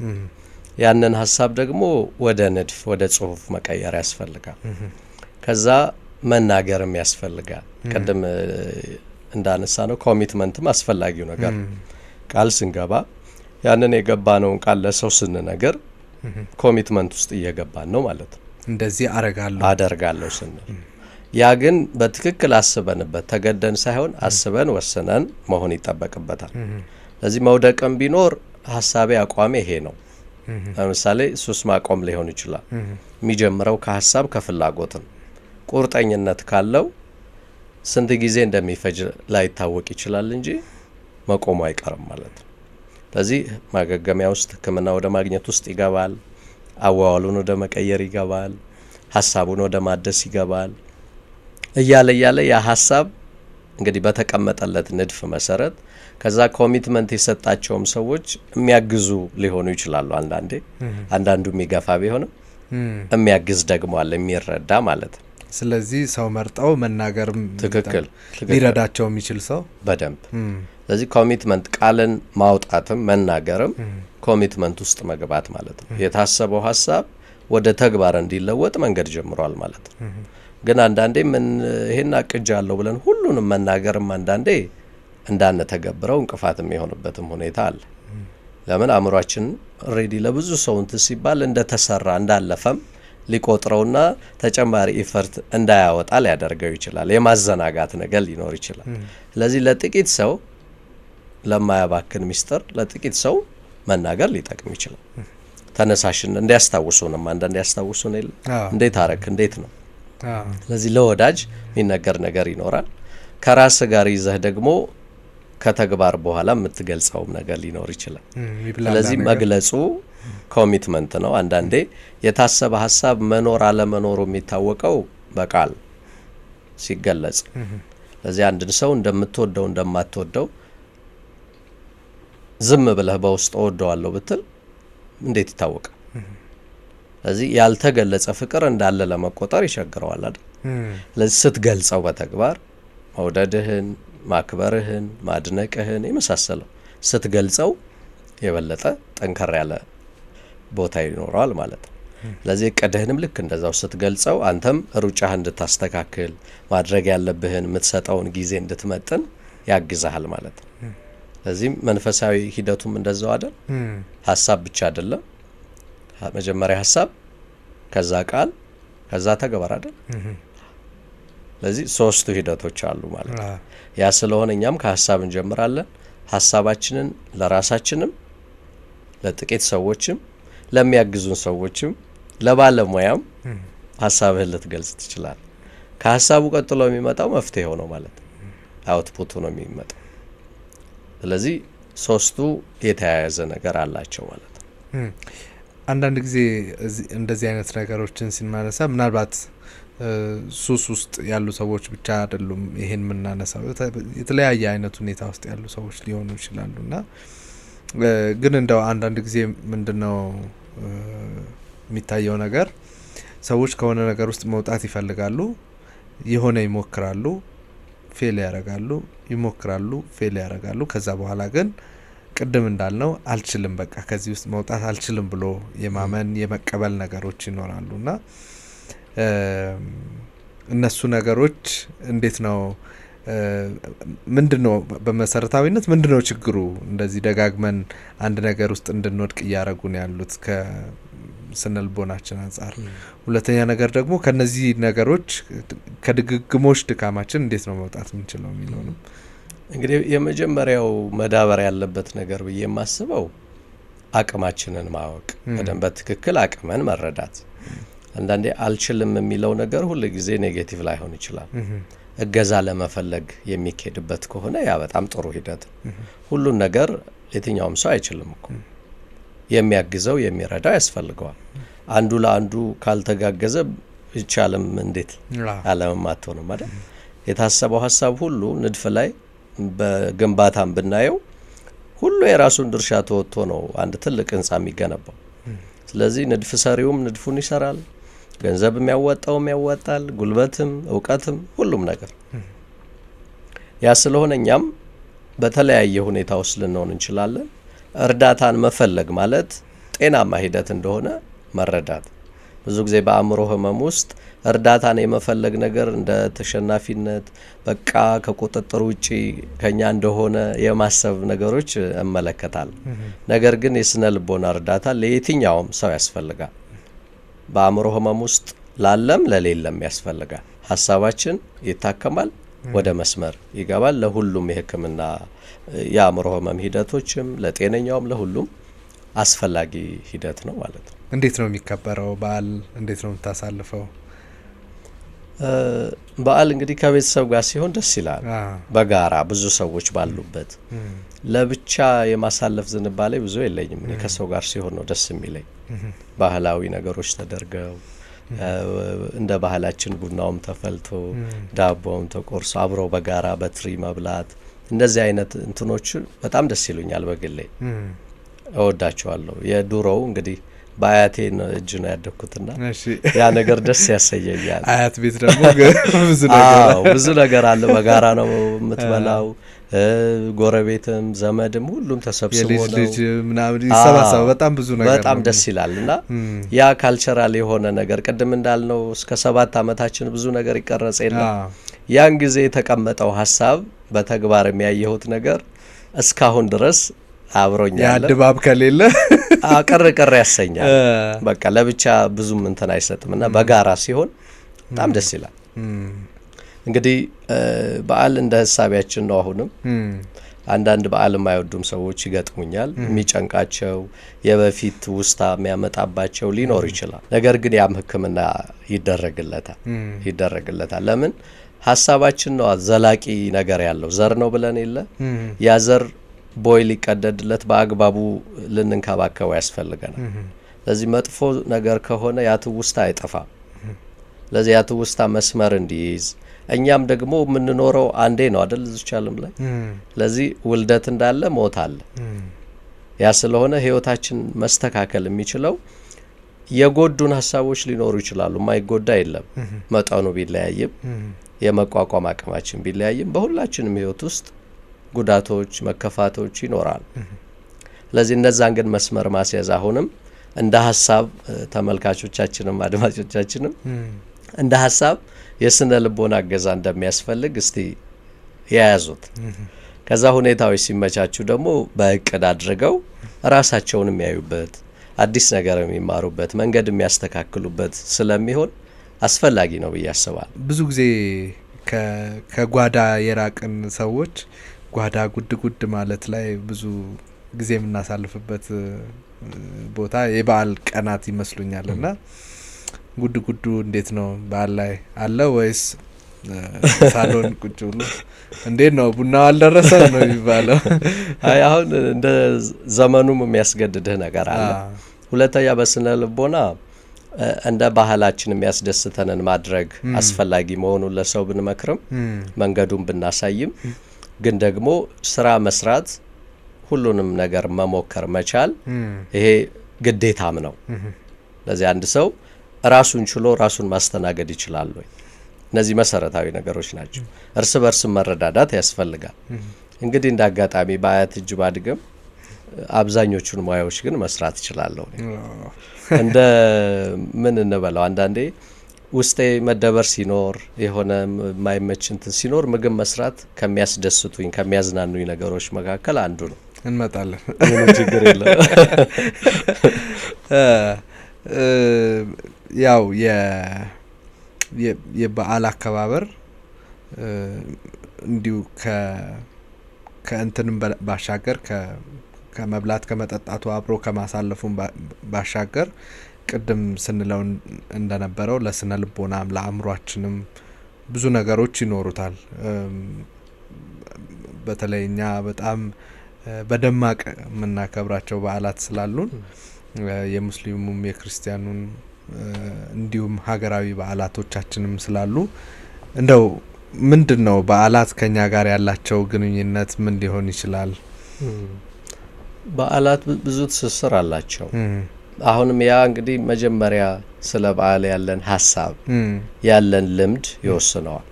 ያንን ሀሳብ ደግሞ ወደ ንድፍ ወደ ጽሁፍ መቀየር ያስፈልጋል። ከዛ መናገርም ያስፈልጋል። ቀደም እንዳነሳ ነው ኮሚትመንትም አስፈላጊው ነገር ቃል ስንገባ ያንን የገባነውን ቃል ለሰው ስንነገር ኮሚትመንት ውስጥ እየገባን ነው ማለት ነው። እንደዚህ አደርጋለሁ ስንል ያ ግን በትክክል አስበንበት ተገደን ሳይሆን አስበን ወስነን መሆን ይጠበቅበታል። ስለዚህ መውደቅም ቢኖር ሀሳቤ አቋሜ ይሄ ነው። ለምሳሌ ሱስ ማቆም ሊሆን ይችላል። የሚጀምረው ከሀሳብ ከፍላጎት ነው። ቁርጠኝነት ካለው ስንት ጊዜ እንደሚፈጅ ላይታወቅ ይችላል እንጂ መቆሙ አይቀርም ማለት ነው። ስለዚህ ማገገሚያ ውስጥ ሕክምና ወደ ማግኘት ውስጥ ይገባል። አዋዋሉን ወደ መቀየር ይገባል። ሀሳቡን ወደ ማደስ ይገባል። እያለ ያ ሀሳብ እንግዲህ በተቀመጠለት ንድፍ መሰረት ከዛ ኮሚትመንት የሰጣቸውም ሰዎች የሚያግዙ ሊሆኑ ይችላሉ። አንዳንዱ የሚገፋ ቢሆንም የሚያግዝ ደግሞ አለ፣ የሚረዳ ማለት ነው። ስለዚህ ሰው መርጠው መናገርም ትክክል ሊረዳቸው የሚችል ሰው በደንብ ስለዚህ ኮሚትመንት ቃልን ማውጣትም መናገርም ኮሚትመንት ውስጥ መግባት ማለት ነው። የታሰበው ሀሳብ ወደ ተግባር እንዲለወጥ መንገድ ጀምሯል ማለት ነው። ግን አንዳንዴ ይሄን አቅጃለሁ ብለን ሁሉንም መናገርም አንዳንዴ እንዳንተገብረው እንቅፋትም የሆነበትም ሁኔታ አለ። ለምን አእምሯችን ኦሬዲ ለብዙ ሰው እንትን ሲባል እንደተሰራ እንዳለፈም ሊቆጥረውና ተጨማሪ ኢፈርት እንዳያወጣ ሊያደርገው ይችላል። የማዘናጋት ነገር ሊኖር ይችላል። ስለዚህ ለጥቂት ሰው ለማያባክን ሚስጥር ለጥቂት ሰው መናገር ሊጠቅም ይችላል። ተነሳሽን እንዲያስታውሱንም አንዳንዴ ያስታውሱን የለ እንዴት አረክ እንዴት ነው። ስለዚህ ለወዳጅ የሚነገር ነገር ይኖራል። ከራስ ጋር ይዘህ ደግሞ ከተግባር በኋላ የምትገልጸውም ነገር ሊኖር ይችላል። ስለዚህ መግለጹ ኮሚትመንት ነው። አንዳንዴ የታሰበ ሀሳብ መኖር አለመኖሩ የሚታወቀው በቃል ሲገለጽ። ስለዚህ አንድን ሰው እንደምትወደው እንደማትወደው ዝም ብለህ በውስጥ እወደዋለሁ ብትል እንዴት ይታወቃል? ስለዚህ ያልተገለጸ ፍቅር እንዳለ ለመቆጠር ይቸግረዋል አይደል? ስለዚህ ስትገልጸው በተግባር መውደድህን፣ ማክበርህን፣ ማድነቅህን የመሳሰለው ስትገልጸው የበለጠ ጠንከር ያለ ቦታ ይኖረዋል ማለት ነው። ስለዚህ እቅድህንም ልክ እንደዛው ስትገልጸው አንተም ሩጫህ እንድታስተካክል ማድረግ ያለብህን የምትሰጠውን ጊዜ እንድትመጥን ያግዛሃል ማለት ነው። ስለዚህ መንፈሳዊ ሂደቱም እንደዛው አይደል? ሀሳብ ብቻ አይደለም። መጀመሪያ ሀሳብ፣ ከዛ ቃል፣ ከዛ ተግባር አይደል? ስለዚህ ሶስቱ ሂደቶች አሉ ማለት ነው። ያ ስለሆነ እኛም ከሀሳብ እንጀምራለን። ሀሳባችንን ለራሳችንም ለጥቂት ሰዎችም ለሚያግዙን ሰዎችም ለባለሙያም ሀሳብህን ልትገልጽ ትችላለህ። ከሀሳቡ ቀጥሎ የሚመጣው መፍትሄው ነው ማለት ነው። አውትፑቱ ነው የሚመጣው። ስለዚህ ሶስቱ የተያያዘ ነገር አላቸው ማለት ነው። አንዳንድ ጊዜ እንደዚህ አይነት ነገሮችን ሲናነሳ ምናልባት ሱስ ውስጥ ያሉ ሰዎች ብቻ አይደሉም ይሄን የምናነሳው፣ የተለያየ አይነት ሁኔታ ውስጥ ያሉ ሰዎች ሊሆኑ ይችላሉና ግን እንደው አንዳንድ ጊዜ ምንድነው የሚታየው ነገር ሰዎች ከሆነ ነገር ውስጥ መውጣት ይፈልጋሉ፣ የሆነ ይሞክራሉ፣ ፌል ያደርጋሉ፣ ይሞክራሉ፣ ፌል ያደርጋሉ። ከዛ በኋላ ግን ቅድም እንዳልነው አልችልም፣ በቃ ከዚህ ውስጥ መውጣት አልችልም ብሎ የማመን የመቀበል ነገሮች ይኖራሉና እነሱ ነገሮች እንዴት ነው ምንድነው በመሰረታዊነት ምንድነው ችግሩ? እንደዚህ ደጋግመን አንድ ነገር ውስጥ እንድንወድቅ እያደረጉን ያሉት ከስነልቦናችን አንጻር። ሁለተኛ ነገር ደግሞ ከነዚህ ነገሮች ከድግግሞሽ ድካማችን እንዴት ነው መውጣት የምንችለው የሚለው ነው። እንግዲህ የመጀመሪያው መዳበር ያለበት ነገር ብዬ የማስበው አቅማችንን ማወቅ፣ በደንብ በትክክል አቅመን መረዳት። አንዳንዴ አልችልም የሚለው ነገር ሁሉ ጊዜ ኔጌቲቭ ላይሆን ይችላል። እገዛ ለመፈለግ የሚኬድበት ከሆነ ያ በጣም ጥሩ ሂደት። ሁሉን ነገር የትኛውም ሰው አይችልም እኮ፣ የሚያግዘው የሚረዳው ያስፈልገዋል። አንዱ ለአንዱ ካልተጋገዘ ይቻልም እንዴት ዓለምም አትሆንም አይደል? የታሰበው ሀሳብ ሁሉ ንድፍ ላይ በግንባታም ብናየው ሁሉ የራሱን ድርሻ ተወጥቶ ነው አንድ ትልቅ ህንጻ የሚገነባው። ስለዚህ ንድፍ ሰሪውም ንድፉን ይሰራል፣ ገንዘብም ያዋጣል፣ ጉልበትም እውቀትም ሁሉም ነገር። ያ ስለሆነ እኛም በተለያየ ሁኔታ ውስጥ ልንሆን እንችላለን። እርዳታን መፈለግ ማለት ጤናማ ሂደት እንደሆነ መረዳት። ብዙ ጊዜ በአእምሮ ህመም ውስጥ እርዳታን የመፈለግ ነገር እንደ ተሸናፊነት፣ በቃ ከቁጥጥር ውጪ ከኛ እንደሆነ የማሰብ ነገሮች እመለከታል። ነገር ግን የስነ ልቦና እርዳታ ለየትኛውም ሰው ያስፈልጋል። በአእምሮ ህመም ውስጥ ላለም ለሌለም ያስፈልጋል። ሀሳባችን ይታከማል፣ ወደ መስመር ይገባል። ለሁሉም የህክምና የአእምሮ ህመም ሂደቶችም ለጤነኛውም ለሁሉም አስፈላጊ ሂደት ነው ማለት ነው። እንዴት ነው የሚከበረው በዓል? እንዴት ነው የምታሳልፈው? በዓል እንግዲህ ከቤተሰብ ጋር ሲሆን ደስ ይላል። በጋራ ብዙ ሰዎች ባሉበት። ለብቻ የማሳለፍ ዝንባሌ ብዙ የለኝም። እኔ ከሰው ጋር ሲሆን ነው ደስ የሚለኝ። ባህላዊ ነገሮች ተደርገው እንደ ባህላችን ቡናውም ተፈልቶ ዳቦውም ተቆርሶ አብሮ በጋራ በትሪ መብላት፣ እንደዚህ አይነት እንትኖች በጣም ደስ ይሉኛል። በግሌ እወዳቸዋለሁ። የዱሮው እንግዲህ በአያቴ እጅ ነው ያደግኩትና ያ ነገር ደስ ያሰየኛል። አያት ቤት ደግሞ ብዙ ነገር አለ። በጋራ ነው የምትበላው። ጎረቤትም ዘመድም ሁሉም ተሰብስቦ ነው ልጅ ምናምን ይሰባሰብ። በጣም ብዙ ነገር በጣም ደስ ይላልና ያ ካልቸራል የሆነ ነገር ቅድም እንዳልነው እስከ 7 ዓመታችን ብዙ ነገር ይቀረጽ የለም። ያን ጊዜ የተቀመጠው ሀሳብ በተግባር የሚያየሁት ነገር እስካሁን ድረስ አብሮኛል። ያ ድባብ ከሌለ ቅር ያሰኛል። በቃ ለብቻ ብዙም እንትን አይሰጥምና በጋራ ሲሆን በጣም ደስ ይላል። እንግዲህ በዓል እንደ ሀሳቢያችን ነው። አሁንም አንዳንድ በዓል የማይወዱም ሰዎች ይገጥሙኛል። የሚጨንቃቸው የበፊት ውስታ የሚያመጣባቸው ሊኖር ይችላል። ነገር ግን ያም ሕክምና ይደረግለታል። ለምን? ሀሳባችን ነው ዘላቂ ነገር ያለው ዘር ነው ብለን የለ ያ ዘር ቦይ ሊቀደድለት በአግባቡ ልንንከባከበው ያስፈልገናል። ስለዚህ መጥፎ ነገር ከሆነ ያ ትውስታ አይጠፋም። ስለዚህ ያ ትውስታ መስመር እንዲይዝ እኛም ደግሞ የምንኖረው አንዴ ነው አይደል እዚህ ዓለም ላይ። ስለዚህ ውልደት እንዳለ ሞት አለ። ያ ስለሆነ ህይወታችን መስተካከል የሚችለው የጎዱን ሀሳቦች ሊኖሩ ይችላሉ። የማይጎዳ የለም። መጠኑ ቢለያይም የመቋቋም አቅማችን ቢለያይም በሁላችንም ህይወት ውስጥ ጉዳቶች፣ መከፋቶች ይኖራሉ። ስለዚህ እነዛን ግን መስመር ማስያዝ አሁንም እንደ ሀሳብ ተመልካቾቻችንም አድማጮቻችንም እንደ ሀሳብ የስነ ልቦና እገዛ እንደሚያስፈልግ እስቲ ያያዙት። ከዛ ሁኔታዎች ሲመቻቹ ደግሞ በእቅድ አድርገው ራሳቸውን የሚያዩበት አዲስ ነገር የሚማሩበት መንገድ የሚያስተካክሉበት ስለሚሆን አስፈላጊ ነው ብዬ አስባለሁ። ብዙ ጊዜ ከጓዳ የራቅን ሰዎች ጓዳ ጉድ ማለት ላይ ብዙ ጊዜ የምናሳልፍበት ቦታ የበዓል ቀናት ይመስሉኛልና ጉዱ እንዴት ነው? በዓል ላይ አለ ወይስ ሳሎን ቁጭ ብሎ እንዴት ነው ቡናው አልደረሰ ነው የሚባለው? አይ አሁን እንደ ዘመኑም የሚያስገድድህ ነገር አለ። ሁለተኛ በስነ ልቦና እንደ ባህላችን የሚያስደስተንን ማድረግ አስፈላጊ መሆኑን ለሰው ብንመክርም መንገዱን ብናሳይም ግን ደግሞ ስራ መስራት ሁሉንም ነገር መሞከር መቻል ይሄ ግዴታም ነው። ለዚህ አንድ ሰው ራሱን ችሎ ራሱን ማስተናገድ ይችላል ወይ? እነዚህ መሰረታዊ ነገሮች ናቸው። እርስ በርስ መረዳዳት ያስፈልጋል። እንግዲህ እንዳጋጣሚ በአያት እጅ ባድግም አብዛኞቹን ሙያዎች ግን መስራት እችላለሁ። እንደ ምን እንበለው አንዳንዴ ውስጤ መደበር ሲኖር የሆነ የማይመች እንትን ሲኖር ምግብ መስራት ከሚያስደስቱኝ ከሚያዝናኑኝ ነገሮች መካከል አንዱ ነው። እንመጣለን። ምንም ችግር የለም። ያው የበዓል አከባበር እንዲሁ ከእንትንም ባሻገር ከመብላት ከመጠጣቱ አብሮ ከማሳለፉን ባሻገር ቅድም ስንለው እንደነበረው ለስነ ልቦናም ለአእምሯችንም ብዙ ነገሮች ይኖሩታል። በተለይ እኛ በጣም በደማቅ የምናከብራቸው በዓላት ስላሉን የሙስሊሙም የክርስቲያኑን እንዲሁም ሀገራዊ በዓላቶቻችንም ስላሉ እንደው ምንድነው በዓላት ከኛ ጋር ያላቸው ግንኙነት ምን ሊሆን ይችላል? በዓላት ብዙ ትስስር አላቸው። አሁንም ያ እንግዲህ መጀመሪያ ስለ በዓል ያለን ሀሳብ ያለን ልምድ ይወስነዋል።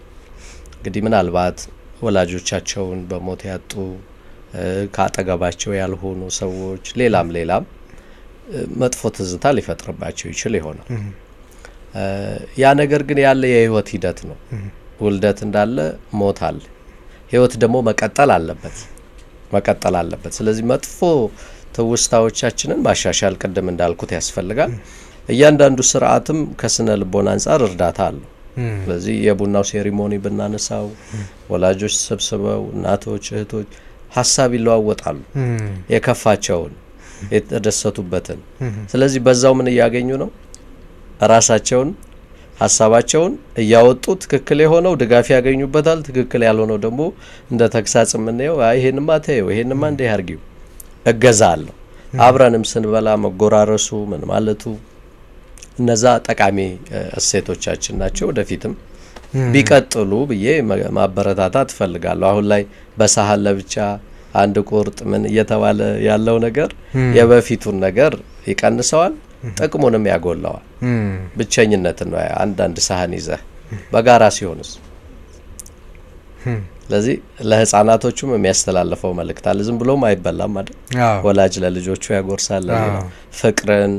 እንግዲህ ምናልባት ወላጆቻቸውን በሞት ያጡ ካጠገባቸው ያልሆኑ ሰዎች ሌላም መጥፎ ትዝታ ሊፈጥርባቸው ይችል ይሆናል። ያ ነገር ግን ያለ የህይወት ሂደት ነው። ውልደት እንዳለ ሞት አለ። ህይወት ደግሞ መቀጠል አለበት። ስለዚህ መጥፎ ትውስታዎቻችንን ማሻሻል ቅድም እንዳልኩት ያስፈልጋል። እያንዳንዱ ስርዓትም ከስነ ልቦና አንጻር እርዳታ አለው። ስለዚህ የቡናው ሴሪሞኒ ብናነሳው ወላጆች ተሰብስበው እናቶች፣ እህቶች ሀሳብ ይለዋወጣሉ፣ የከፋቸውን የተደሰቱበትን። ስለዚህ በዛው ምን እያገኙ ነው? ራሳቸውን ሀሳባቸውን እያወጡ ትክክል የሆነው ድጋፍ ያገኙበታል፣ ትክክል ያልሆነው ደግሞ እንደ ተግሳጽ የምንየው ይሄንማ ተይው፣ ይሄንማ እንዲህ አርጊው እገዛ አለው። አብረንም ስንበላ መጎራረሱ ምን ማለቱ እነዛ ጠቃሚ እሴቶቻችን ናቸው። ወደፊትም ቢቀጥሉ ብዬ ማበረታታት እፈልጋለሁ። አሁን ላይ በሳህን ለብቻ አንድ ቁርጥ ምን እየተባለ ያለው ነገር የበፊቱን ነገር ይቀንሰዋል፣ ጥቅሙንም ያጎላዋል። ብቸኝነትን ነው አንዳንድ ሳህን ይዘህ በጋራ ሲሆንስ። ስለዚህ ለህፃናቶቹም የሚያስተላልፈው መልእክት አለ። ዝም ብሎም አይበላም አይደል? ወላጅ ለልጆቹ ያጎርሳል። ፍቅርን፣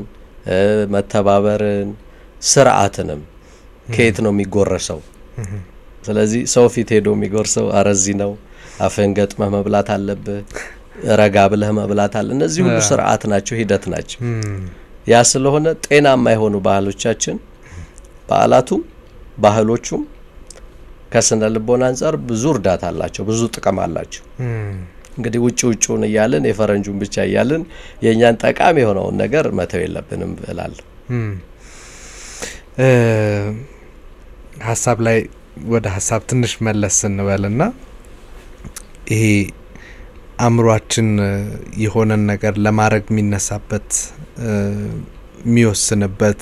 መተባበርን፣ ስርዓትንም ከየት ነው የሚጎረሰው? ስለዚህ ሰው ፊት ሄዶ የሚጎርሰው አረዚ ነው። አፍህን ገጥመህ መብላት አለብህ፣ ረጋ ብለህ መብላት አለ። እነዚህ ሁሉ ስርዓት ናቸው፣ ሂደት ናቸው። ያ ስለሆነ ጤናማ የሆኑ ባህሎቻችን በዓላቱም ባህሎቹም ከስነ ልቦና አንጻር ብዙ እርዳታ አላቸው፣ ብዙ ጥቅም አላቸው። እንግዲህ ውጪውን እያልን የፈረንጁን ብቻ እያልን የኛን ጠቃሚ የሆነውን ነገር መተው የለብንም እላለሁ። ሀሳብ ላይ ወደ ሀሳብ ትንሽ መለስ እንበልና ይሄ አእምሯችን የሆነን ነገር ለማድረግ የሚነሳበት የሚወስንበት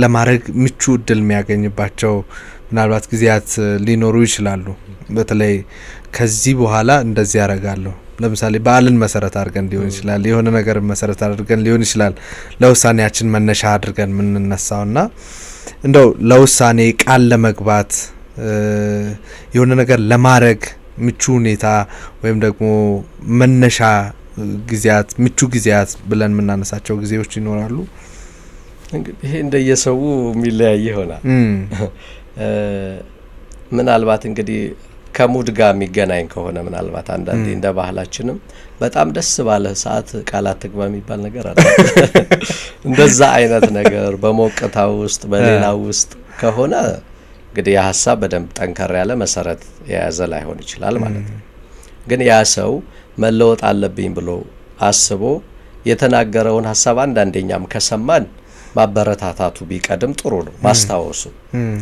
ለማድረግ ምቹ እድል የሚያገኝባቸው ምናልባት ጊዜያት ሊኖሩ ይችላሉ። በተለይ ከዚህ በኋላ እንደዚህ ያደርጋለሁ፣ ለምሳሌ በዓልን መሰረት አድርገን ሊሆን ይችላል፣ የሆነ ነገር መሰረት አድርገን ሊሆን ይችላል ለውሳኔያችን መነሻ አድርገን የምንነሳውና እንደው ለውሳኔ ቃል ለመግባት የሆነ ነገር ለማድረግ ምቹ ሁኔታ ወይም ደግሞ መነሻ ጊዜያት ምቹ ጊዜያት ብለን የምናነሳቸው ጊዜዎች ይኖራሉ። እንግዲህ ይሄ እንደየሰው የሚለያይ ይሆናል። ምናልባት እንግዲህ ከሙድ ጋር የሚገናኝ ከሆነ ምናልባት አንዳንዴ እንደ ባህላችንም በጣም ደስ ባለ ሰዓት ቃላት ትግባ የሚባል ነገር አለ። እንደዛ አይነት ነገር በሞቅታው ውስጥ በሌላው ውስጥ ከሆነ እንግዲህ ያ ሀሳብ በደንብ ጠንከር ያለ መሰረት የያዘ ላይሆን ይችላል ማለት ነው። ግን ያ ሰው መለወጥ አለብኝ ብሎ አስቦ የተናገረውን ሀሳብ አንዳንዴኛም ከሰማን ማበረታታቱ ቢቀድም ጥሩ ነው። ማስታወሱ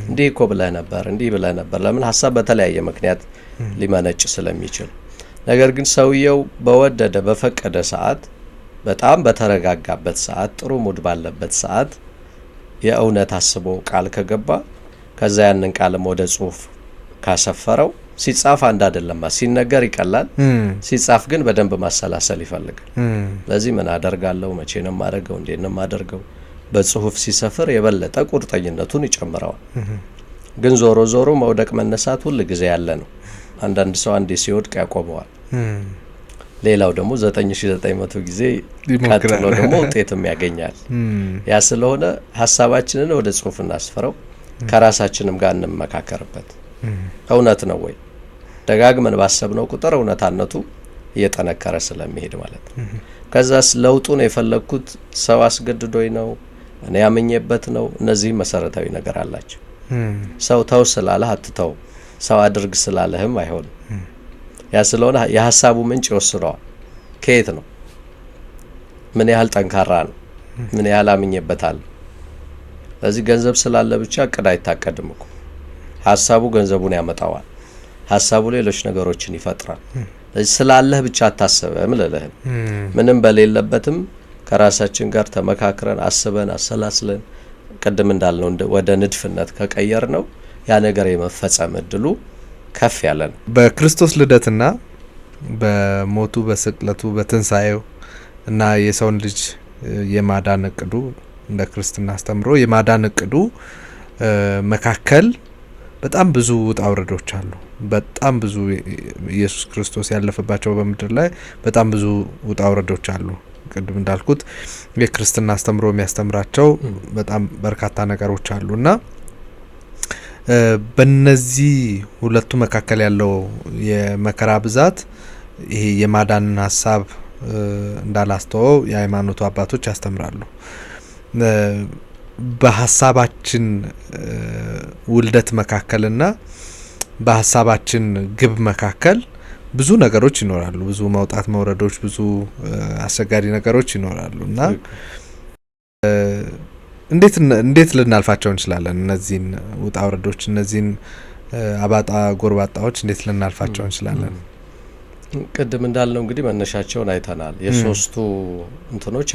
እንዲህ እኮ ብለህ ነበር፣ እንዲህ ብለህ ነበር። ለምን ሀሳብ በተለያየ ምክንያት ሊመነጭ ስለሚችል። ነገር ግን ሰውየው በወደደ በፈቀደ ሰዓት፣ በጣም በተረጋጋበት ሰዓት፣ ጥሩ ሙድ ባለበት ሰዓት የእውነት አስቦ ቃል ከገባ ከዛ ያንን ቃልም ወደ ጽሁፍ ካሰፈረው ሲጻፍ አንድ አይደለም፣ ሲነገር ይቀላል። ሲጻፍ ግን በደንብ ማሰላሰል ይፈልጋል። ለዚህ ምን አደርጋለሁ፣ መቼ ነው ማደርገው፣ እንዴት ነው ማደርገው፣ በጽሁፍ ሲሰፍር የበለጠ ቁርጠኝነቱን ይጨምረዋል። ግን ዞሮ ዞሮ መውደቅ መነሳት ሁሉ ጊዜ ያለ ነው። አንዳንድ ሰው አንዴ ሲወድቅ ያቆመዋል። ሌላው ደግሞ 9900 ጊዜ ቀጥሎ ደግሞ ውጤትም ያገኛል። ያ ስለሆነ ሀሳባችንን ወደ ጽሁፍ እናስፈረው፣ ከራሳችንም ጋር እንመካከርበት። እውነት ነው ወይ? ደጋግመን ባሰብነው ቁጥር እውነታነቱ እየጠነከረ ስለሚሄድ ማለት ነው። ከዛስ ለውጡን የፈለኩት ሰው አስገድዶኝ ነው፣ እኔ ያመኘበት ነው። እነዚህ መሰረታዊ ነገር አላቸው። ሰው ተው ስላለህ አትተው፣ ሰው አድርግ ስላለህም አይሆንም። ያ ስለሆነ የሀሳቡ ምንጭ ይወስነዋል። ከየት ነው? ምን ያህል ጠንካራ ነው? ምን ያህል አመኘበታል? ስለዚህ ገንዘብ ስላለ ብቻ እቅድ አይታቀድም እኮ። ሀሳቡ ገንዘቡን ያመጣዋል። ሀሳቡ ሌሎች ነገሮችን ይፈጥራል። ስለዚህ ስላለህ ብቻ አታስበም ልልህ። ምንም በሌለበትም ከራሳችን ጋር ተመካክረን አስበን አሰላስለን ቅድም እንዳልነው ወደ ንድፍነት ከቀየር ነው ያ ነገር የመፈጸም እድሉ ከፍ ያለ ነው። በክርስቶስ ልደትና በሞቱ በስቅለቱ በትንሳኤው እና የሰውን ልጅ የማዳን እቅዱ እንደ ክርስትና አስተምሮ የማዳን እቅዱ መካከል በጣም ብዙ ውጣ ውረዶች አሉ። በጣም ብዙ ኢየሱስ ክርስቶስ ያለፈባቸው በምድር ላይ በጣም ብዙ ውጣ ውረዶች አሉ። ቅድም እንዳልኩት የክርስትና አስተምሮ የሚያስተምራቸው በጣም በርካታ ነገሮች አሉና በእነዚህ ሁለቱ መካከል ያለው የመከራ ብዛት ይሄ የማዳንን ሀሳብ እንዳላስተወው የሃይማኖቱ አባቶች ያስተምራሉ። በሀሳባችን ውልደት መካከልና በሀሳባችን ግብ መካከል ብዙ ነገሮች ይኖራሉ። ብዙ መውጣት መውረዶች፣ ብዙ አስቸጋሪ ነገሮች ይኖራሉ እና እንዴት ልናልፋቸው እንችላለን? እነዚህን ውጣ ውረዶች፣ እነዚህን አባጣ ጎርባጣዎች እንዴት ልናልፋቸው እንችላለን? ቅድም እንዳልነው እንግዲህ መነሻቸውን አይተናል። የሶስቱ እንትኖች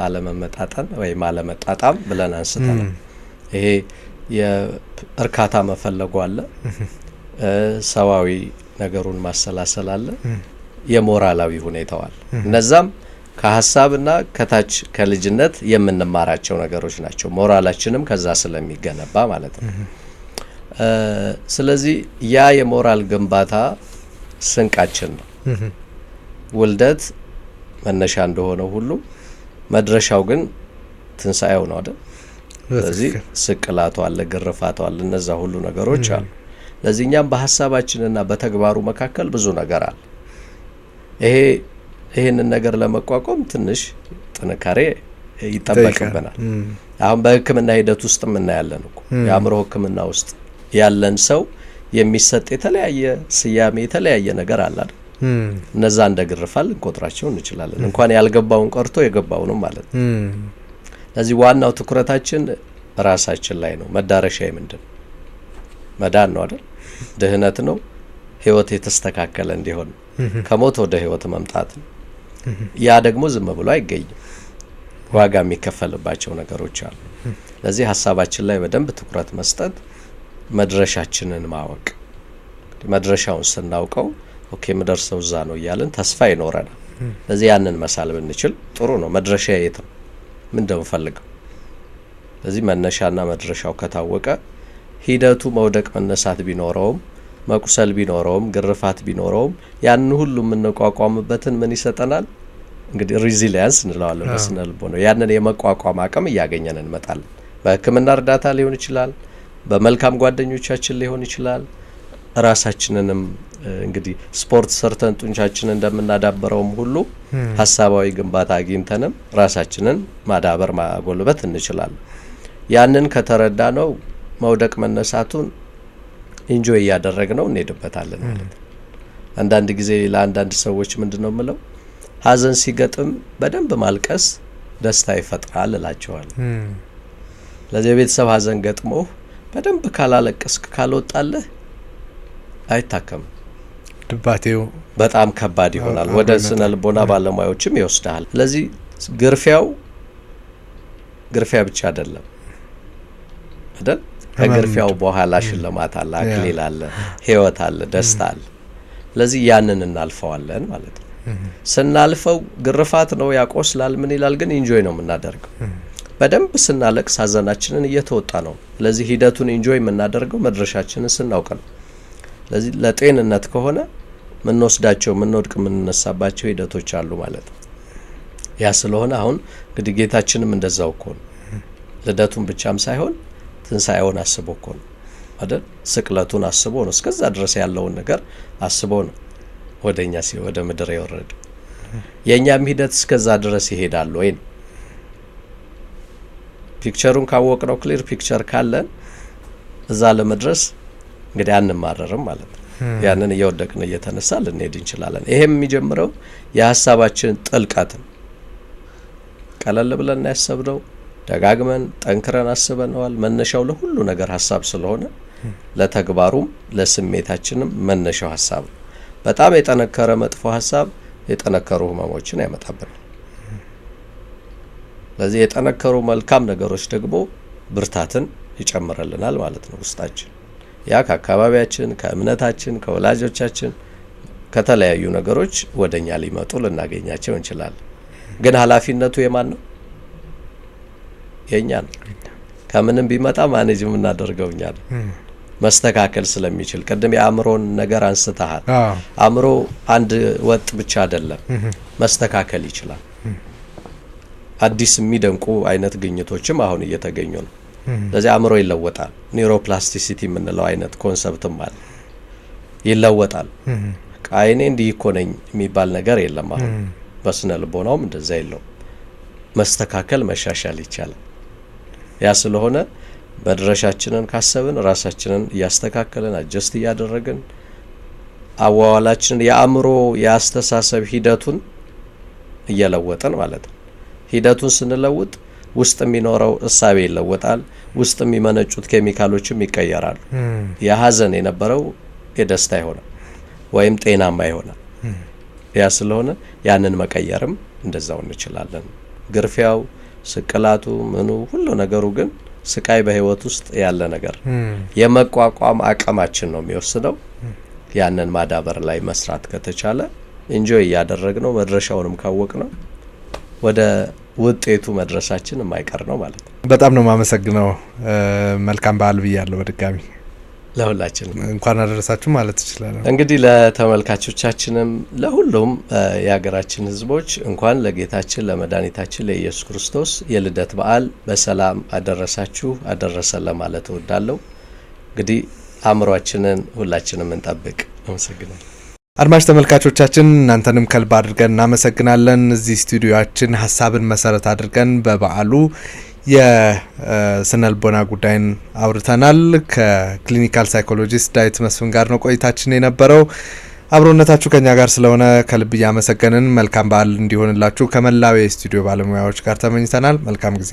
አለመመጣጠን ወይም አለመጣጣም ብለን አንስተናል። ይሄ የእርካታ መፈለጉ አለ፣ ሰዋዊ ነገሩን ማሰላሰል አለ፣ የሞራላዊ ሁኔታው አለ። እነዛም ከሀሳብና ከታች ከልጅነት የምንማራቸው ነገሮች ናቸው። ሞራላችንም ከዛ ስለሚገነባ ማለት ነው። ስለዚህ ያ የሞራል ግንባታ ስንቃችን ነው። ውልደት መነሻ እንደሆነ ሁሉ መድረሻው ግን ትንሳኤው ነው አይደል? ስለዚህ ስቅላቱ አለ፣ ግርፋቱ አለ፣ እነዛ ሁሉ ነገሮች አሉ። ስለዚህ እኛም በሀሳባችንና በተግባሩ መካከል ብዙ ነገር አለ። ይሄንን ነገር ለመቋቋም ትንሽ ጥንካሬ ይጠበቅብናል። አሁን በሕክምና ሂደት ውስጥ እናያለን እኮ የአእምሮ ሕክምና ውስጥ ያለን ሰው የሚሰጥ የተለያየ ስያሜ የተለያየ ነገር አለ አይደል? እነዛ እንደ ግርፋት ልንቆጥራቸው እንችላለን። እንኳን ያልገባውን ቀርቶ የገባውንም ማለት ነው። ስለዚህ ዋናው ትኩረታችን ራሳችን ላይ ነው። መዳረሻዬ ምንድን ነው? መዳን ነው አይደል? ድህነት ነው። ህይወት የተስተካከለ እንዲሆን ከሞት ወደ ህይወት መምጣት ነው። ያ ደግሞ ዝም ብሎ አይገኝም። ዋጋ የሚከፈልባቸው ነገሮች አሉ። ስለዚህ ሀሳባችን ላይ በደንብ ትኩረት መስጠት፣ መድረሻችንን ማወቅ። መድረሻውን ስናውቀው ኦኬ ምደርሰው እዛ ነው እያልን ተስፋ ይኖረናል። ስለዚህ ያንን መሳል ብንችል ጥሩ ነው። መድረሻ የት ነው? ምን እንደምፈልገው። ስለዚህ መነሻና መድረሻው ከታወቀ ሂደቱ መውደቅ መነሳት ቢኖረውም መቁሰል ቢኖረውም ግርፋት ቢኖረውም ያን ሁሉ የምንቋቋምበትን ምን ይሰጠናል? እንግዲህ ሪዚሊያንስ እንለዋለን በስነ ልቦና ነው። ያንን የመቋቋም አቅም እያገኘን እንመጣለን። በሕክምና እርዳታ ሊሆን ይችላል፣ በመልካም ጓደኞቻችን ሊሆን ይችላል። ራሳችንንም እንግዲህ ስፖርት ሰርተን ጡንቻችንን እንደምናዳበረውም ሁሉ ሀሳባዊ ግንባታ አግኝተንም ራሳችንን ማዳበር ማጎልበት እንችላለን። ያንን ከተረዳ ነው መውደቅ መነሳቱን ኢንጆይ እያደረግነው እንሄድበታለን ማለት ነው። አንዳንድ ጊዜ ለአንዳንድ ሰዎች ምንድነው የምለው ሀዘን ሲገጥም በደንብ ማልቀስ ደስታ ይፈጥራል እላቸዋለሁ። ለዚህ የቤተሰብ ሀዘን ገጥሞ በደንብ ካላለቀስክ ካልወጣለህ አይታከምም። ድባቴው በጣም ከባድ ይሆናል። ወደ ስነ ልቦና ባለሙያዎችም ይወስዳል። ስለዚህ ግርፊያ ብቻ አይደለም አይደል? ከግርፊያው በኋላ ሽልማት አለ፣ አክሊል አለ፣ ህይወት አለ፣ ደስታ አለ። ስለዚህ ያንን እናልፈዋለን ማለት ነው። ስናልፈው ግርፋት ነው፣ ያቆስላል፣ ምን ይላል፣ ግን ኢንጆይ ነው የምናደርገው። በደንብ ስናለቅስ ሀዘናችንን እየተወጣ ነው። ስለዚህ ሂደቱን ኢንጆይ የምናደርገው መድረሻችንን ስናውቅ ነው። ስለዚህ ለጤንነት ከሆነ ምንወስዳቸው ምንወድቅ ምንነሳባቸው ሂደቶች አሉ ማለት ነው። ያ ስለሆነ አሁን እንግዲህ ጌታችንም እንደዛው እኮ ነው። ልደቱን ብቻም ሳይሆን ትንሳኤውን አስቦ እኮ ነው አይደል? ስቅለቱን አስቦ ነው፣ እስከዛ ድረስ ያለውን ነገር አስቦ ነው ወደኛ ወደ ምድር የወረደ። የኛም ሂደት እስከዛ ድረስ ይሄዳል ወይ ነው። ፒክቸሩን ካወቅነው ክሊር ፒክቸር ካለን እዛ ለመድረስ እንግዲህ አንማረርም ማለት ነው። ያንን እየወደቅን እየተነሳ ልንሄድ እንችላለን። ይሄም የሚጀምረው የሀሳባችን ጥልቀት ነው። ቀለል ብለን ያሰብነው ደጋግመን ጠንክረን አስበነዋል። መነሻው ለሁሉ ነገር ሀሳብ ስለሆነ ለተግባሩም ለስሜታችንም መነሻው ሀሳብ ነው። በጣም የጠነከረ መጥፎ ሀሳብ የጠነከሩ ህመሞችን ያመጣብናል። ስለዚህ የጠነከሩ መልካም ነገሮች ደግሞ ብርታትን ይጨምረልናል ማለት ነው ውስጣችን። ያ ከአካባቢያችን፣ ከእምነታችን፣ ከወላጆቻችን ከተለያዩ ነገሮች ወደኛ ሊመጡ ልናገኛቸው እንችላለን። ግን ኃላፊነቱ የማን ነው? የኛ ነው። ከምንም ቢመጣ ማኔጅ የምናደርገው እኛ ነው። መስተካከል ስለሚችል ቅድም የአእምሮን ነገር አንስተሃል። አእምሮ አንድ ወጥ ብቻ አይደለም፣ መስተካከል ይችላል። አዲስ የሚደንቁ አይነት ግኝቶችም አሁን እየተገኙ ነው። ስለዚህ አእምሮ ይለወጣል። ኒውሮፕላስቲሲቲ የምንለው አይነት ኮንሰፕትም አለ። ይለወጣል። ቃይኔ እንዲህ እኮ ነኝ የሚባል ነገር የለም። አሁን በስነ ልቦናውም እንደዛ የለው። መስተካከል መሻሻል ይቻላል። ያ ስለሆነ መድረሻችንን ካሰብን ራሳችንን እያስተካከልን አጀስት እያደረግን አዋዋላችንን የአእምሮ የአስተሳሰብ ሂደቱን እየለወጥን ማለት ነው። ሂደቱን ስንለውጥ ውስጥ የሚኖረው እሳቤ ይለወጣል። ውስጥ የሚመነጩት ኬሚካሎችም ይቀየራሉ። የሀዘን የነበረው የደስታ ይሆናል ወይም ጤናማ ይሆናል። ያ ስለሆነ ያንን መቀየርም እንደዛው እንችላለን። ግርፊያው፣ ስቅላቱ፣ ምኑ ሁሉ ነገሩ ግን ስቃይ በህይወት ውስጥ ያለ ነገር የመቋቋም አቅማችን ነው የሚወስደው። ያንን ማዳበር ላይ መስራት ከተቻለ ኢንጆይ ያደረግነው መድረሻውንም ካወቅነው ወደ ውጤቱ መድረሳችን የማይቀር ነው ማለት ነው። በጣም ነው ማመሰግነው። መልካም በዓል ብያለሁ። በድጋሚ ለሁላችንም እንኳን አደረሳችሁ ማለት ይችላል። እንግዲህ ለተመልካቾቻችንም ለሁሉም የሀገራችን ህዝቦች እንኳን ለጌታችን ለመድኃኒታችን ለኢየሱስ ክርስቶስ የልደት በዓል በሰላም አደረሳችሁ አደረሰን ለማለት እወዳለሁ። እንግዲህ አእምሯችንን ሁላችንም እንጠብቅ። አመሰግናለሁ። አድማጭ ተመልካቾቻችን እናንተንም ከልብ አድርገን እናመሰግናለን። እዚህ ስቱዲዮአችን ሀሳብን መሰረት አድርገን በበዓሉ የስነልቦና ጉዳይን አውርተናል። ከክሊኒካል ሳይኮሎጂስት ዳዊት መስፍን ጋር ነው ቆይታችን የነበረው። አብሮነታችሁ ከኛ ጋር ስለሆነ ከልብ እያመሰገንን መልካም በዓል እንዲሆንላችሁ ከመላው የስቱዲዮ ባለሙያዎች ጋር ተመኝተናል። መልካም ጊዜ።